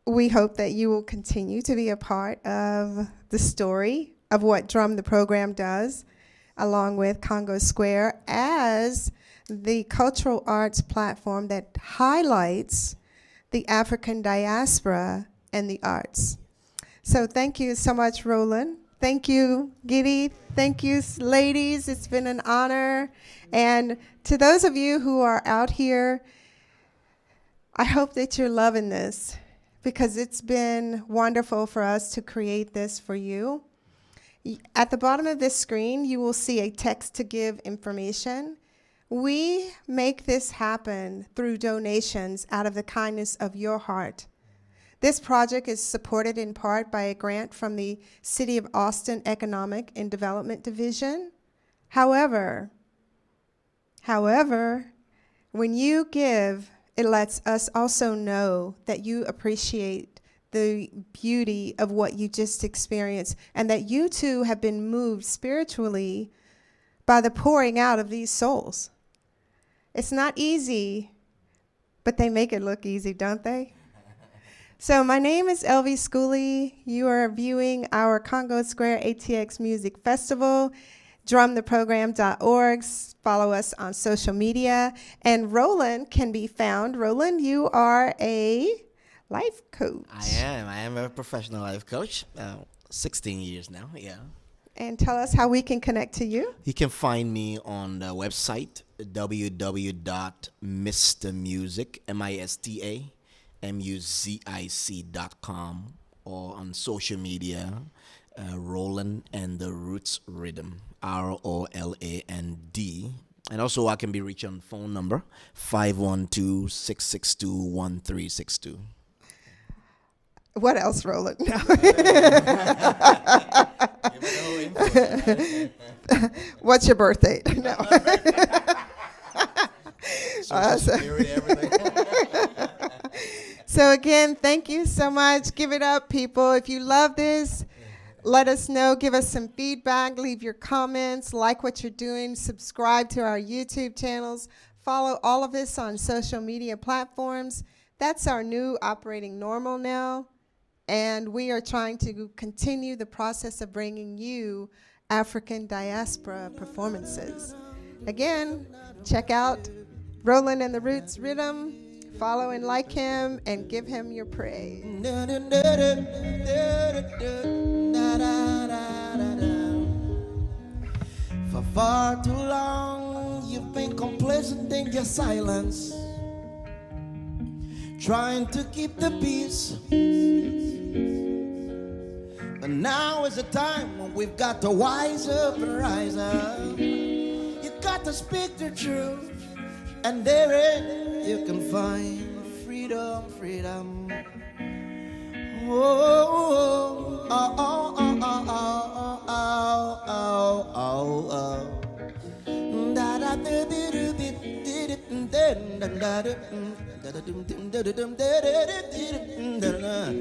we hope that you will continue to be a part of the story of what Drum the Program does, along with Congo Square, as the cultural arts platform that highlights the African diaspora and the arts. So thank you so much, Roland. Thank you, Giddy. Thank you, ladies. It's been an honor. And to those of you who are out here, I hope that you're loving this, because it's been wonderful for us to create this for you. At the bottom of this screen, you will see a text to give information. We make this happen through donations out of the kindness of your heart. This project is supported in part by a grant from the City of Austin Economic and Development Division. However, when you give, it lets us also know that you appreciate the beauty of what you just experienced, and that you too have been moved spiritually by the pouring out of these souls. It's not easy, but they make it look easy, don't they? So my name is Elvie Schooley. You are viewing our Congo Square ATX Music Festival. drumtheprogram.org. Follow us on social media. And Roland can be found. Roland, you are a life coach. I am a professional life coach. 16 years now, yeah. And tell us how we can connect to you. You can find me on the website, www.mistamusic, music.com, or on social media, Roland and the Roots Rhythm, ROLAND. And also, I can be reached on phone number 512-662-1362. What else, Roland? No. What's your birth date? No. So again, thank you so much. Give it up, people. If you love this, let us know. Give us some feedback. Leave your comments. Like what you're doing. Subscribe to our YouTube channels. Follow all of us on social media platforms. That's our new operating normal now. And we are trying to continue the process of bringing you African Diaspora performances. Again, check out Roland and the Roots Rhythm. Follow and like him and give him your praise. For far too long, you've been complacent in your silence, trying to keep the peace. But now is the time when we've got to wise up and rise up. You got to speak the truth, and therein you can find freedom, freedom. Oh, oh, oh, oh, oh, oh, oh, oh, oh, oh. Da da da da da da da.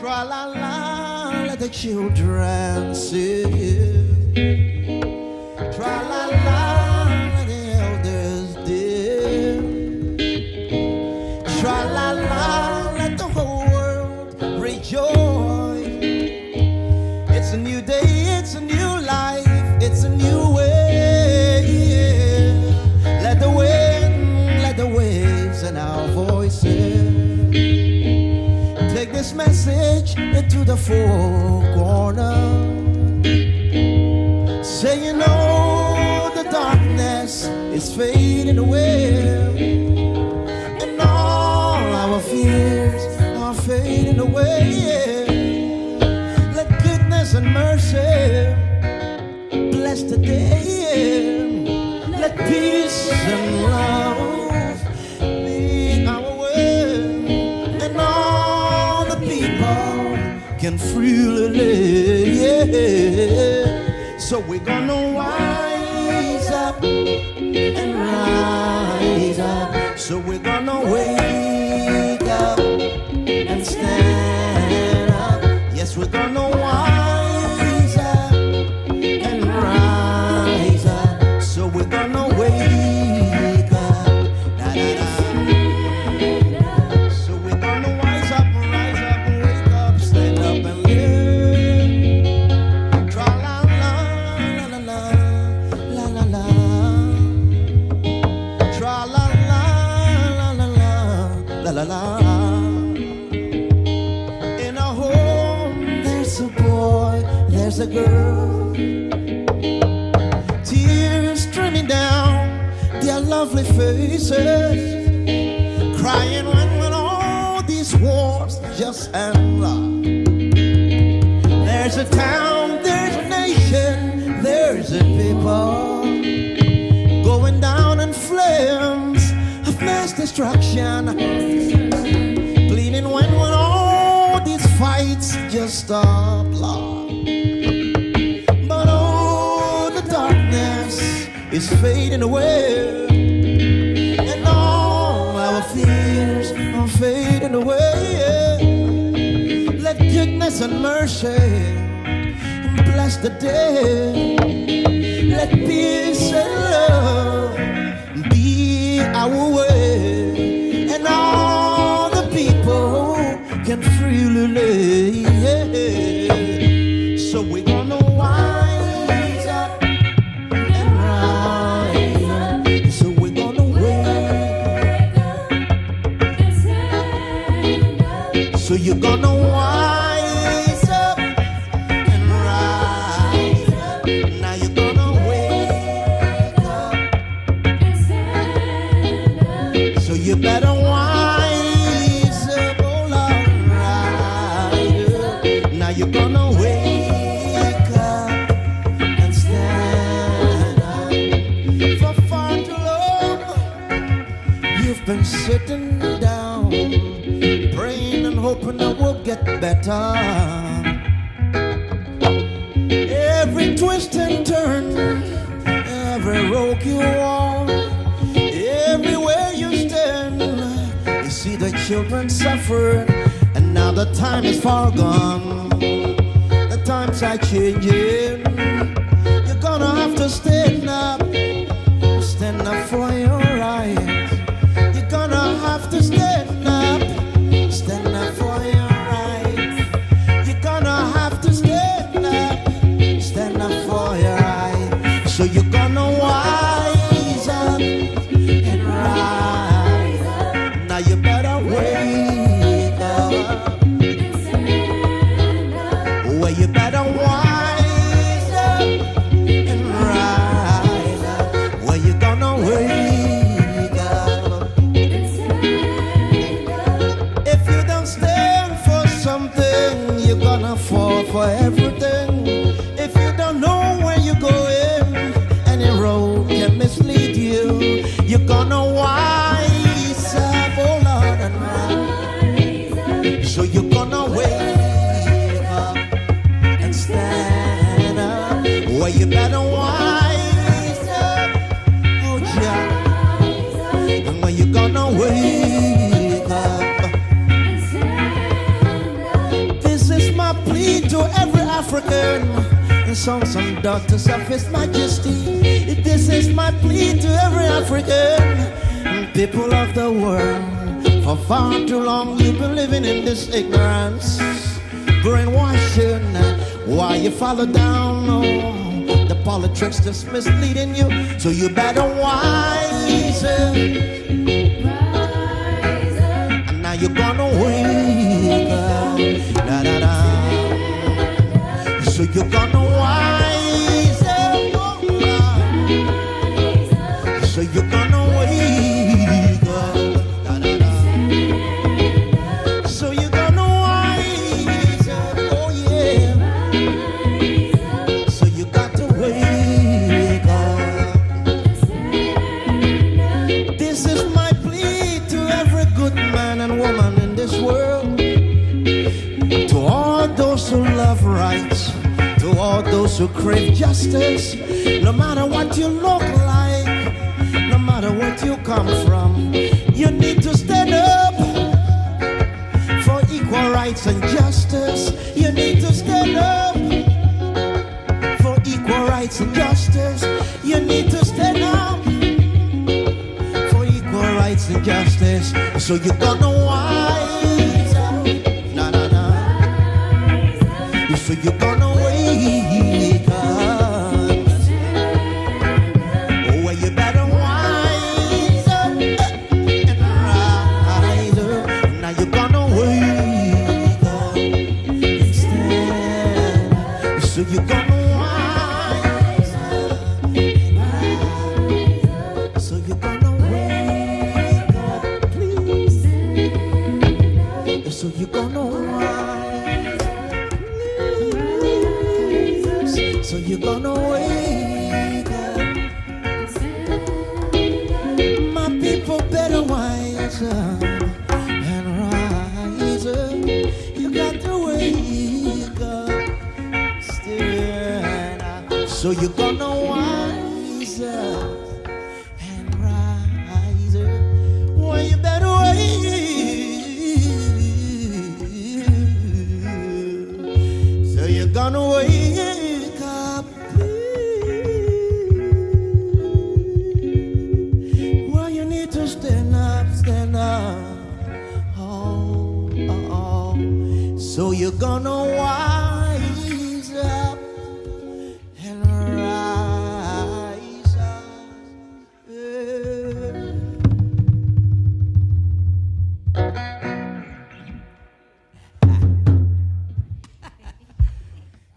Tra la la, let the children sing. Tra la la, let the elders dim. Tra la la, let the whole world rejoice. It's a new day, it's a new life, it's a new way. Let the wind, let the waves and our voices take this message into the four corners. Say, you know, the darkness is fading away, and all our fears are fading away. Let goodness and mercy bless the day. Let peace and love be our way, and all the people can freely live. So we're gonna rise up and rise up. So we're gonna wake up and stand up. Yes, we're gonna rise up and rise up. So we're gonna wake up. Da, da, da. So we're gonna rise up and wake up, stand up and live. Tra la la la la la la la. Tra la la la la la la la. In a home, there's a boy, there's a girl. Tears streaming down their lovely faces, crying when all these wars just end. There's a town, there's a nation, there's a people going down in flames of mass destruction, bleeding when all these fights just stop. But oh, the darkness is fading away, and all our fears are fading away. Let goodness and mercy bless the day. Let peace and love be our way, and all the people can freely live. So we're gonna rise up and rise up. So we're gonna wake up. So you're gonna rise up and rise up. Now you're gonna wake sitting down, praying and hoping that we'll get better. Every twist and turn, every road you walk, everywhere you stand, you see the children suffering, and now the time is far gone. The times are changing. You're gonna have to stand up for your rights. You're gonna have to stand up for your rights. You're gonna have to stand up for your rights. So you're gonna wise up and rise up. Now you better wake up. Well, you better wise up and rise up. Well, you're gonna wake up. If you don't stand for something, you're gonna fall for everything. If you don't know where you're going, any road can mislead you. You're gonna wise up, oh Lord, and rise. So you're gonna wake up and stand up. Well, you better wise up, oh yeah. And when you're gonna wake up, this is my plea to every African and sons and daughters of His Majesty. This is my plea to every African and people of the world. For far too long you've been living in this ignorance, brainwashing. Why you follow down? Oh, the politics just misleading you. So you better wise up. And now you're gonna wake up. Da, da, da. So you're gonna wise up. So you're gonna wake up. Da, da, da. So you're gonna wise up. Oh yeah. So you got to wake up. This is my plea to every good man and woman in this world. To all those who love rights, to all those who crave justice, no matter what you look like, no matter what you come from, you need to stand up for equal rights and justice. You need to stand up for equal rights and justice. You need to stand up for equal rights and justice. So you're gonna wise up. Nah, nah, nah. So you're gonna wake up. Oh, well, you better wise up and rise up. Now you're gonna wake up and stand. So you're gonna wise up and rise up. So you're gonna wake up, please. So you're gonna wise up. So you're gonna wake up. My people better wise up and rise up. You got to wake up, stand up. So you're gonna wise up and rise up. Well, you better wake. So you're gonna wake up. Well, you need to stand up, stand up. Oh, oh, oh. So you're gonna wise up and rise up. Yeah.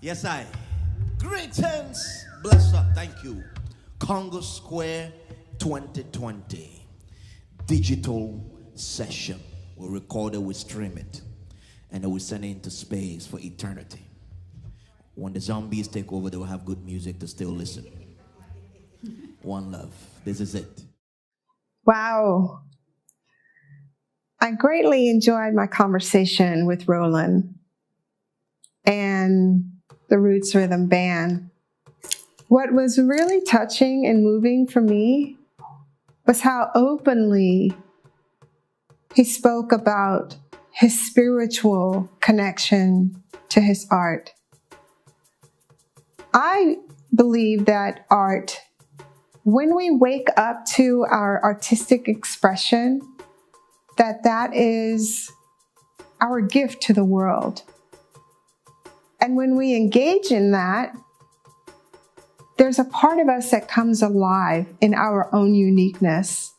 Yes, I. Greetings. Bless up. Thank you. Congo Square 2020. Digital session. We record it, we stream it, and then we send it into space for eternity. When the zombies take over, they will have good music to still listen. One love. This is it. Wow. I greatly enjoyed my conversation with Roland and the Roots Rhythm Band. What was really touching and moving for me was how openly he spoke about his spiritual connection to his art. I believe that art, when we wake up to our artistic expression, that is our gift to the world. And when we engage in that, there's a part of us that comes alive in our own uniqueness.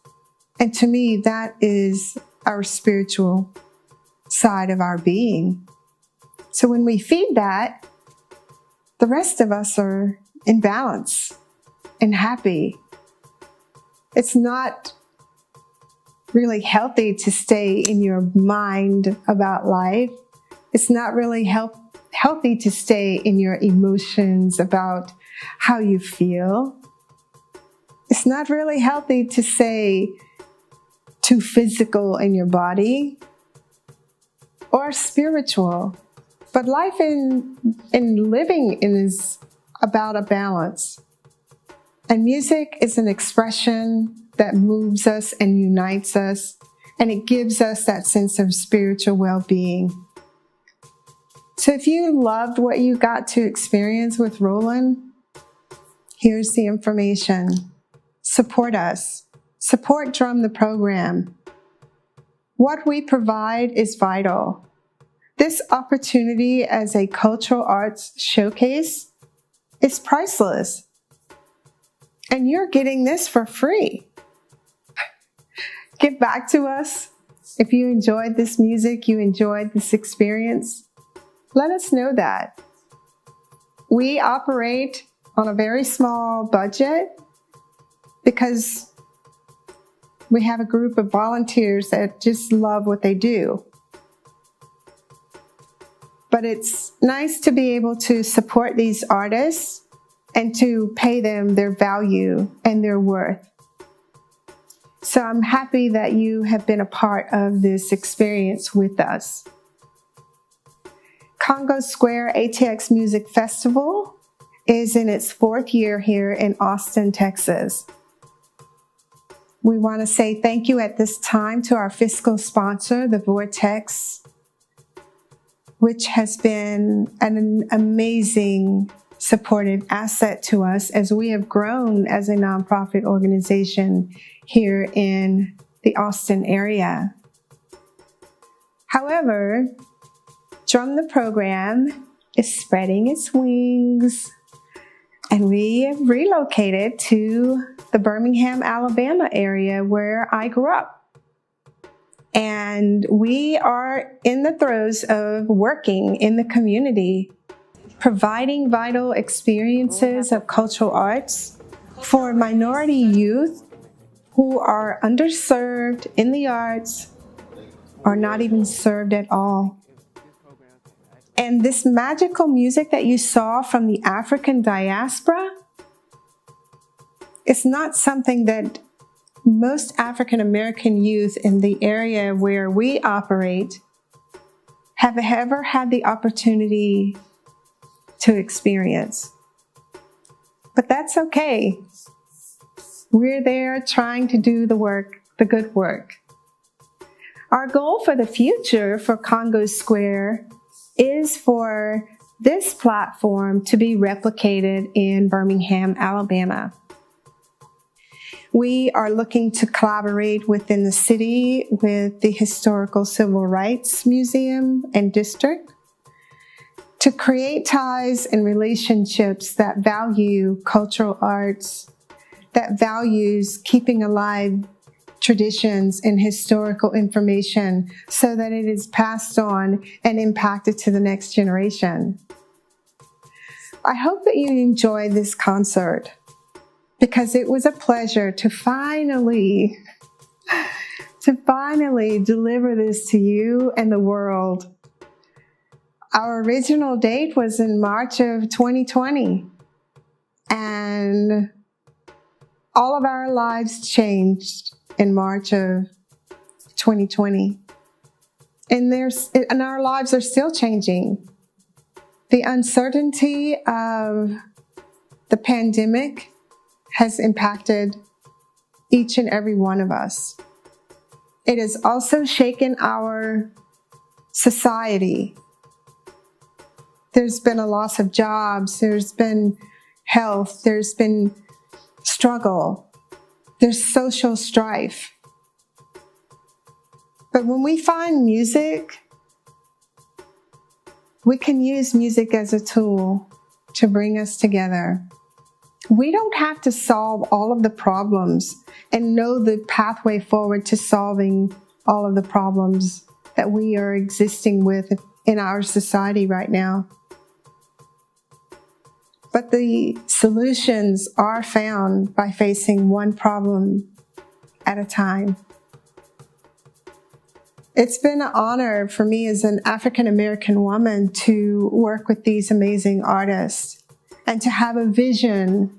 And to me, that is our spiritual side of our being. So when we feed that, the rest of us are in balance and happy. It's not really healthy to stay in your mind about life. It's not really healthy to stay in your emotions about how you feel. It's not really healthy to stay too physical in your body or spiritual. But life in living is about a balance. And music is an expression that moves us and unites us, and it gives us that sense of spiritual well-being. So if you loved what you got to experience with Roland, here's the information. Support us. Support Drum the Program. What we provide is vital. This opportunity as a cultural arts showcase is priceless. And you're getting this for free. Give back to us. If you enjoyed this music, you enjoyed this experience, let us know that. We operate on a very small budget because we have a group of volunteers that just love what they do. But it's nice to be able to support these artists and to pay them their value and their worth. So I'm happy that you have been a part of this experience with us. Congo Square ATX Music Festival is in its 4th year here in Austin, Texas. We want to say thank you at this time to our fiscal sponsor, the Vortex, which has been an amazing supportive asset to us as we have grown as a nonprofit organization here in the Austin area. However, Drum the Program is spreading its wings, and we have relocated to the Birmingham, Alabama area where I grew up. And we are in the throes of working in the community, providing vital experiences of cultural arts for minority youth who are underserved in the arts or not even served at all. And this magical music that you saw from the African Diaspora is not something that most African American youth in the area where we operate have ever had the opportunity to experience. But that's okay. We're there trying to do the work, the good work. Our goal for the future for Congo Square is for this platform to be replicated in Birmingham, Alabama. We are looking to collaborate within the city with the Historical Civil Rights Museum and District to create ties and relationships that value cultural arts, that values keeping alive traditions and historical information so that it is passed on and impacted to the next generation. I hope that you enjoyed this concert because it was a pleasure to finally deliver this to you and the world. Our original date was in March of 2020, and all of our lives changed in March of 2020. And our lives are still changing. The uncertainty of the pandemic has impacted each and every one of us. It has also shaken our society. There's been a loss of jobs, there's been health, there's been struggle, there's social strife. But when we find music, we can use music as a tool to bring us together. We don't have to solve all of the problems and know the pathway forward to solving all of the problems that we are existing with in our society right now. But the solutions are found by facing one problem at a time. It's been an honor for me as an African American woman to work with these amazing artists and to have a vision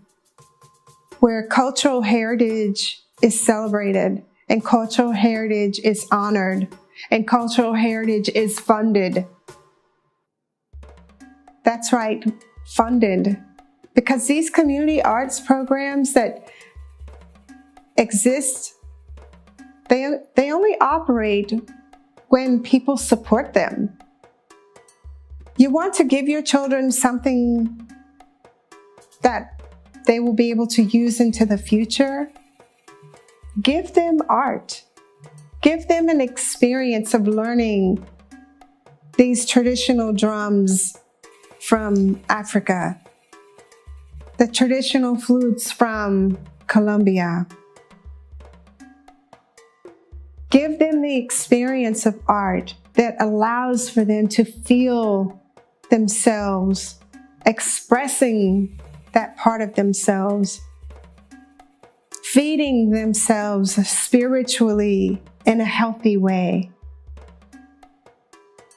where cultural heritage is celebrated and cultural heritage is honored and cultural heritage is funded. That's right, funded. Because these community arts programs that exist, they only operate when people support them. You want to give your children something that they will be able to use into the future? Give them art. Give them an experience of learning these traditional drums from Africa, the traditional flutes from Colombia. Give them the experience of art that allows for them to feel themselves, expressing that part of themselves, feeding themselves spiritually in a healthy way.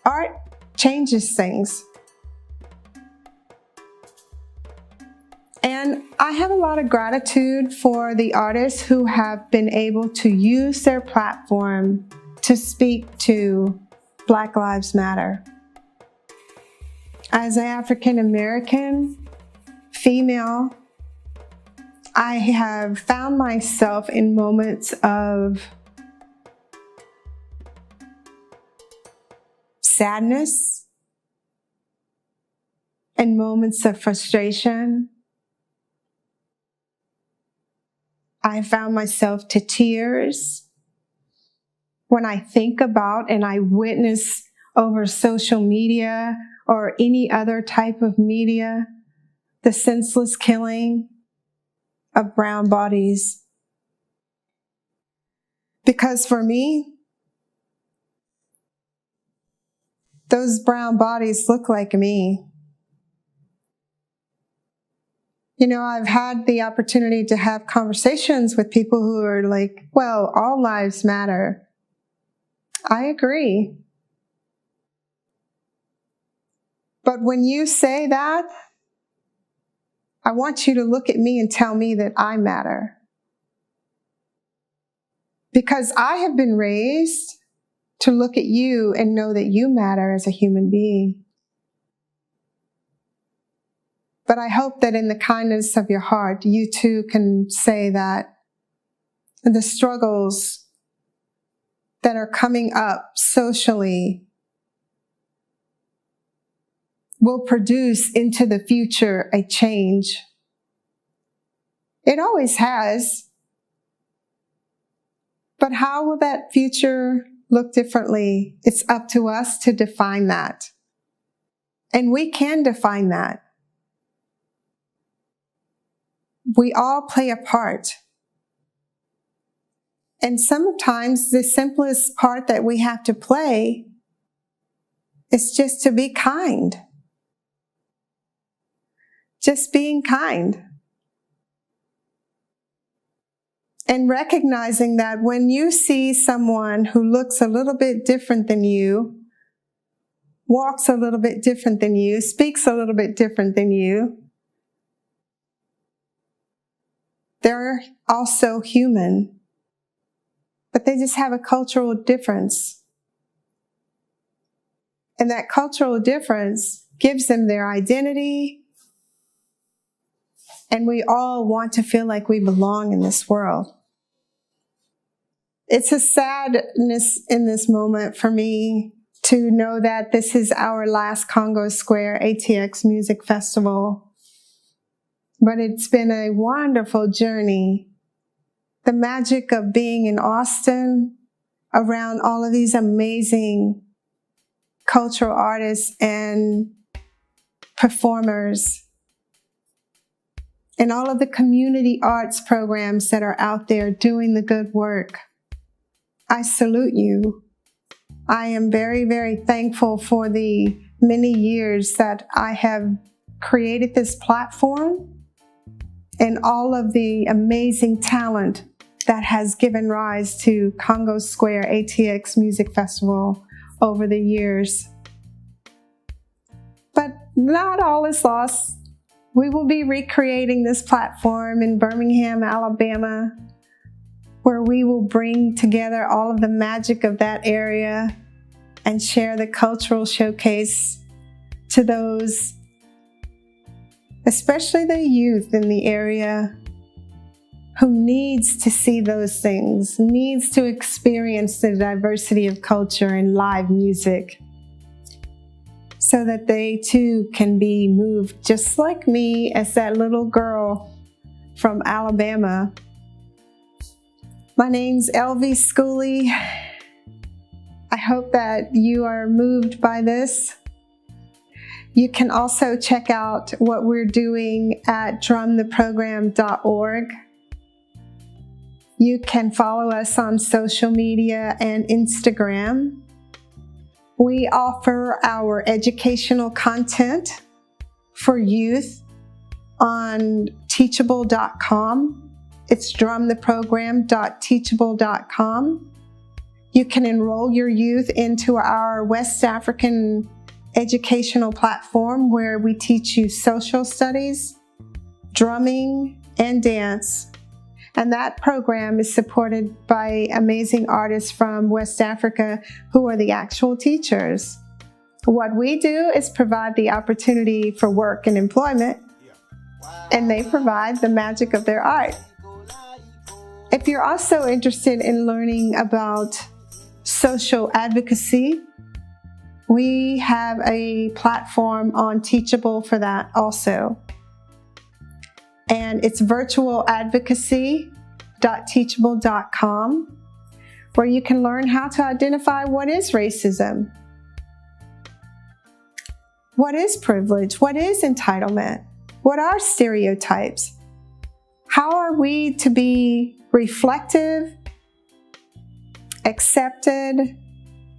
Art changes things. And I have a lot of gratitude for the artists who have been able to use their platform to speak to Black Lives Matter. As an African American female, I have found myself in moments of sadness and moments of frustration. I found myself to tears when I think about and I witness over social media or any other type of media the senseless killing of brown bodies. Because for me, those brown bodies look like me. You know, I've had the opportunity to have conversations with people who are like, well, all lives matter. I agree. But when you say that, I want you to look at me and tell me that I matter. Because I have been raised to look at you and know that you matter as a human being. But I hope that in the kindness of your heart, you too can say that the struggles that are coming up socially will produce into the future a change. It always has. But how will that future look differently? It's up to us to define that. And we can define that. We all play a part. And sometimes the simplest part that we have to play is just to be kind. Just being kind. And recognizing that when you see someone who looks a little bit different than you, walks a little bit different than you, speaks a little bit different than you, they're also human, but they just have a cultural difference. And that cultural difference gives them their identity. And we all want to feel like we belong in this world. It's a sadness in this moment for me to know that this is our last Congo Square ATX Music Festival. But it's been a wonderful journey. The magic of being in Austin around all of these amazing cultural artists and performers, and all of the community arts programs that are out there doing the good work. I salute you. I am very, very thankful for the many years that I have created this platform and all of the amazing talent that has given rise to Congo Square ATX Music Festival over the years. But not all is lost. We will be recreating this platform in Birmingham, Alabama, where we will bring together all of the magic of that area and share the cultural showcase to those, especially the youth in the area, who needs to see those things, needs to experience the diversity of culture and live music, so that they too can be moved just like me as that little girl from Alabama. My name's Elvie Schooley. I hope that you are moved by this. You can also check out what we're doing at drumtheprogram.org. You can follow us on social media and Instagram. We offer our educational content for youth on teachable.com. It's drumtheprogram.teachable.com. You can enroll your youth into our West African educational platform where we teach you social studies, drumming, and dance. And that program is supported by amazing artists from West Africa who are the actual teachers. What we do is provide the opportunity for work and employment, and they provide the magic of their art. If you're also interested in learning about social advocacy, we have a platform on Teachable for that also. And it's virtualadvocacy.teachable.com, where you can learn how to identify what is racism, what is privilege, what is entitlement, what are stereotypes, how are we to be reflective, accepted,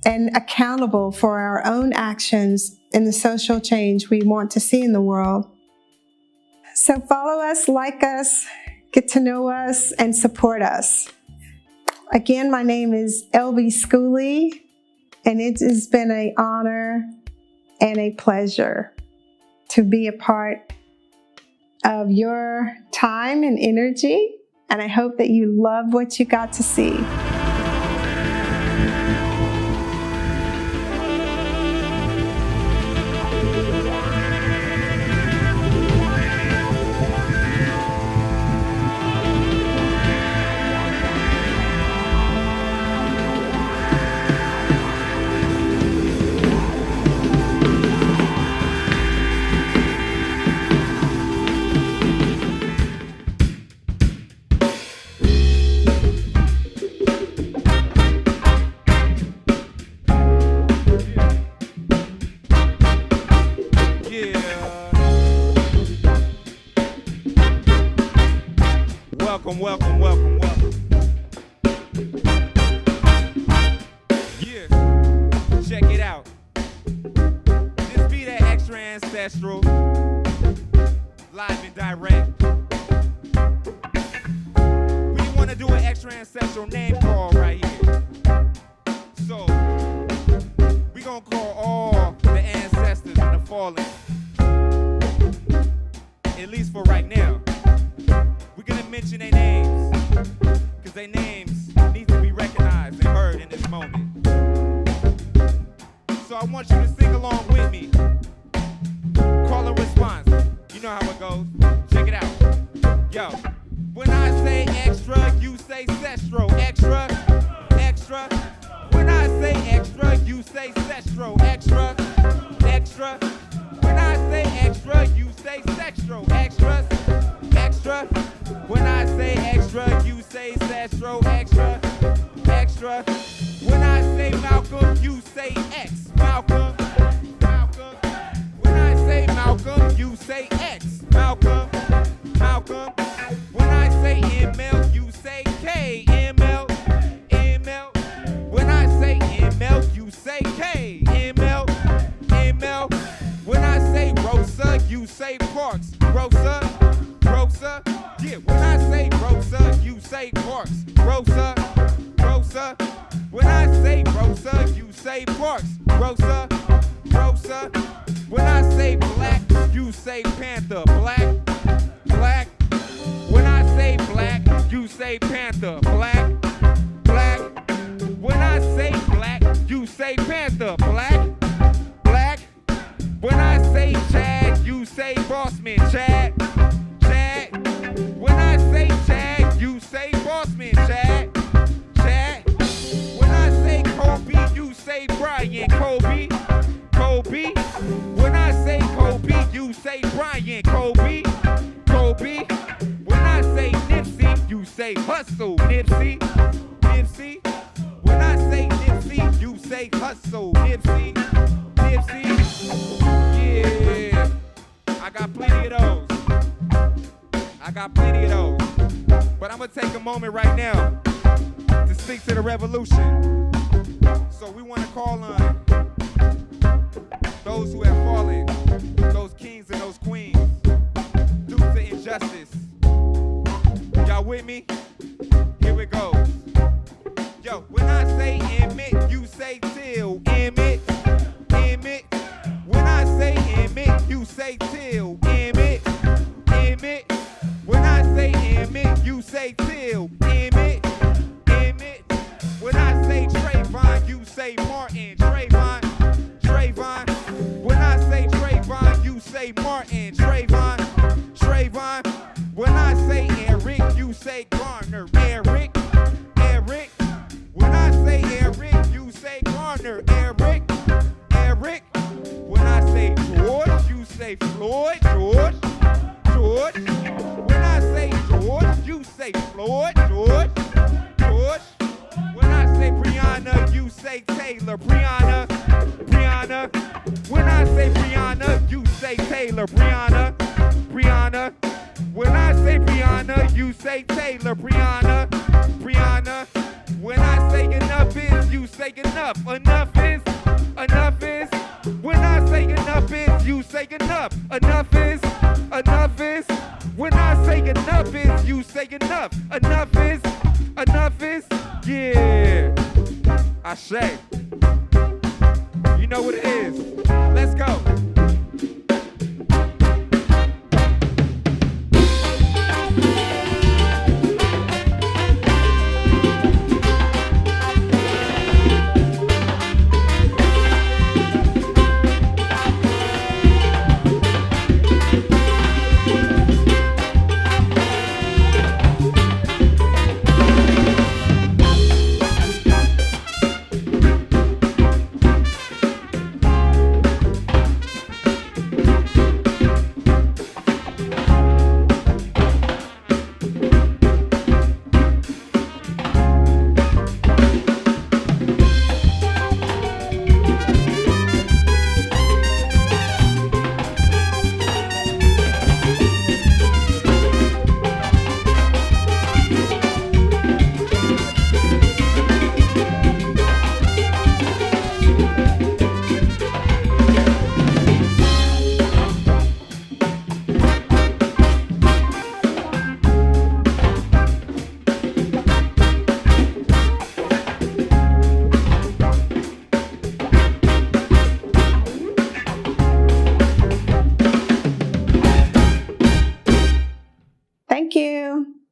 and accountable for our own actions in the social change we want to see in the world. So follow us, like us, get to know us, and support us. Again, my name is Elvie Schooley, and it has been an honor and a pleasure to be a part of your time and energy, and I hope that you love what you got to see. Welcome. Yeah, check it out. This be that extra ancestral, live and direct. We want to do an extra ancestral name call right here. So, we gonna call all the ancestors and the fallen. At least for right now. We're gonna mention their names, because their names need to be recognized and heard in this moment. So I want you to sing along with me. Call and response. You know how it goes. Check it out. Yo. When I say extra, you say sestro. Extra, extra. When I say extra, you say sestro. Extra, extra. When I say extra, you say sestro. Extras, extra. When I say extra, you say sestro. Extra, extra. When I say Malcolm, you say X. Malcolm, Malcolm. When I say Malcolm, you say X. Malcolm, Malcolm. When I say ML, you say K. ML, ML. When I say ML, you say K. ML, ML. When I say Rosa, you say Parks. Rosa, Rosa. Yeah, when I say Rosa, you say Parks. Rosa, Rosa. When I say Rosa, you say Parks. Rosa, Rosa. When I say black, you say Panther. Black, black. When I say black, you say Panther. Black, black. When I say black, you say Panther. Black, black. When I say Chad, you say Bossman. Chad, Chad. When I say Chad, you say Bossman. Chad, Chad. When I say Kobe, you say Brian. Kobe, Kobe. When I say Kobe, you say Brian. Kobe, Kobe. When I say Nipsey, you say hustle. Nipsey, Nipsey. When I say Nipsey, you say hustle. Nipsey, Nipsey. Yeah, I got plenty of those. I got plenty of those. But I'm gonna take a moment right now to speak to the revolution. So we wanna call on those who have fallen, those kings and those queens, due to injustice. Y'all with me? Here it goes. Yo, when I say Emmett, you say Till. Emmett, Emmett. When I say Emmett, you say Till. Emmett, Emmett. When I say Emmett, you say Till. Emmett, Emmett. When I say Trayvon, you say Martin. Trayvon, Trayvon. When I say Trayvon, you say Martin. Trayvon, Trayvon. When I say Eric, you say Garner. Eric, Eric. When I say Eric, you say Garner. Eric, Eric. When I say George, you say Floyd. George, George. When I say George, you say Floyd. George, George. When I say Brianna, you say Taylor. Brianna, Brianna. When I say Brianna, you say Taylor. Brianna, Brianna. When I say Brianna, you say Taylor. Brianna, Brianna. When I say enough is, you say enough. Enough is, enough is. When I say enough is, you say enough. Enough is, enough is. When I say enough is, you say enough. Enough is, enough is. Yeah, I say. You know what it is. Let's go. Thank you.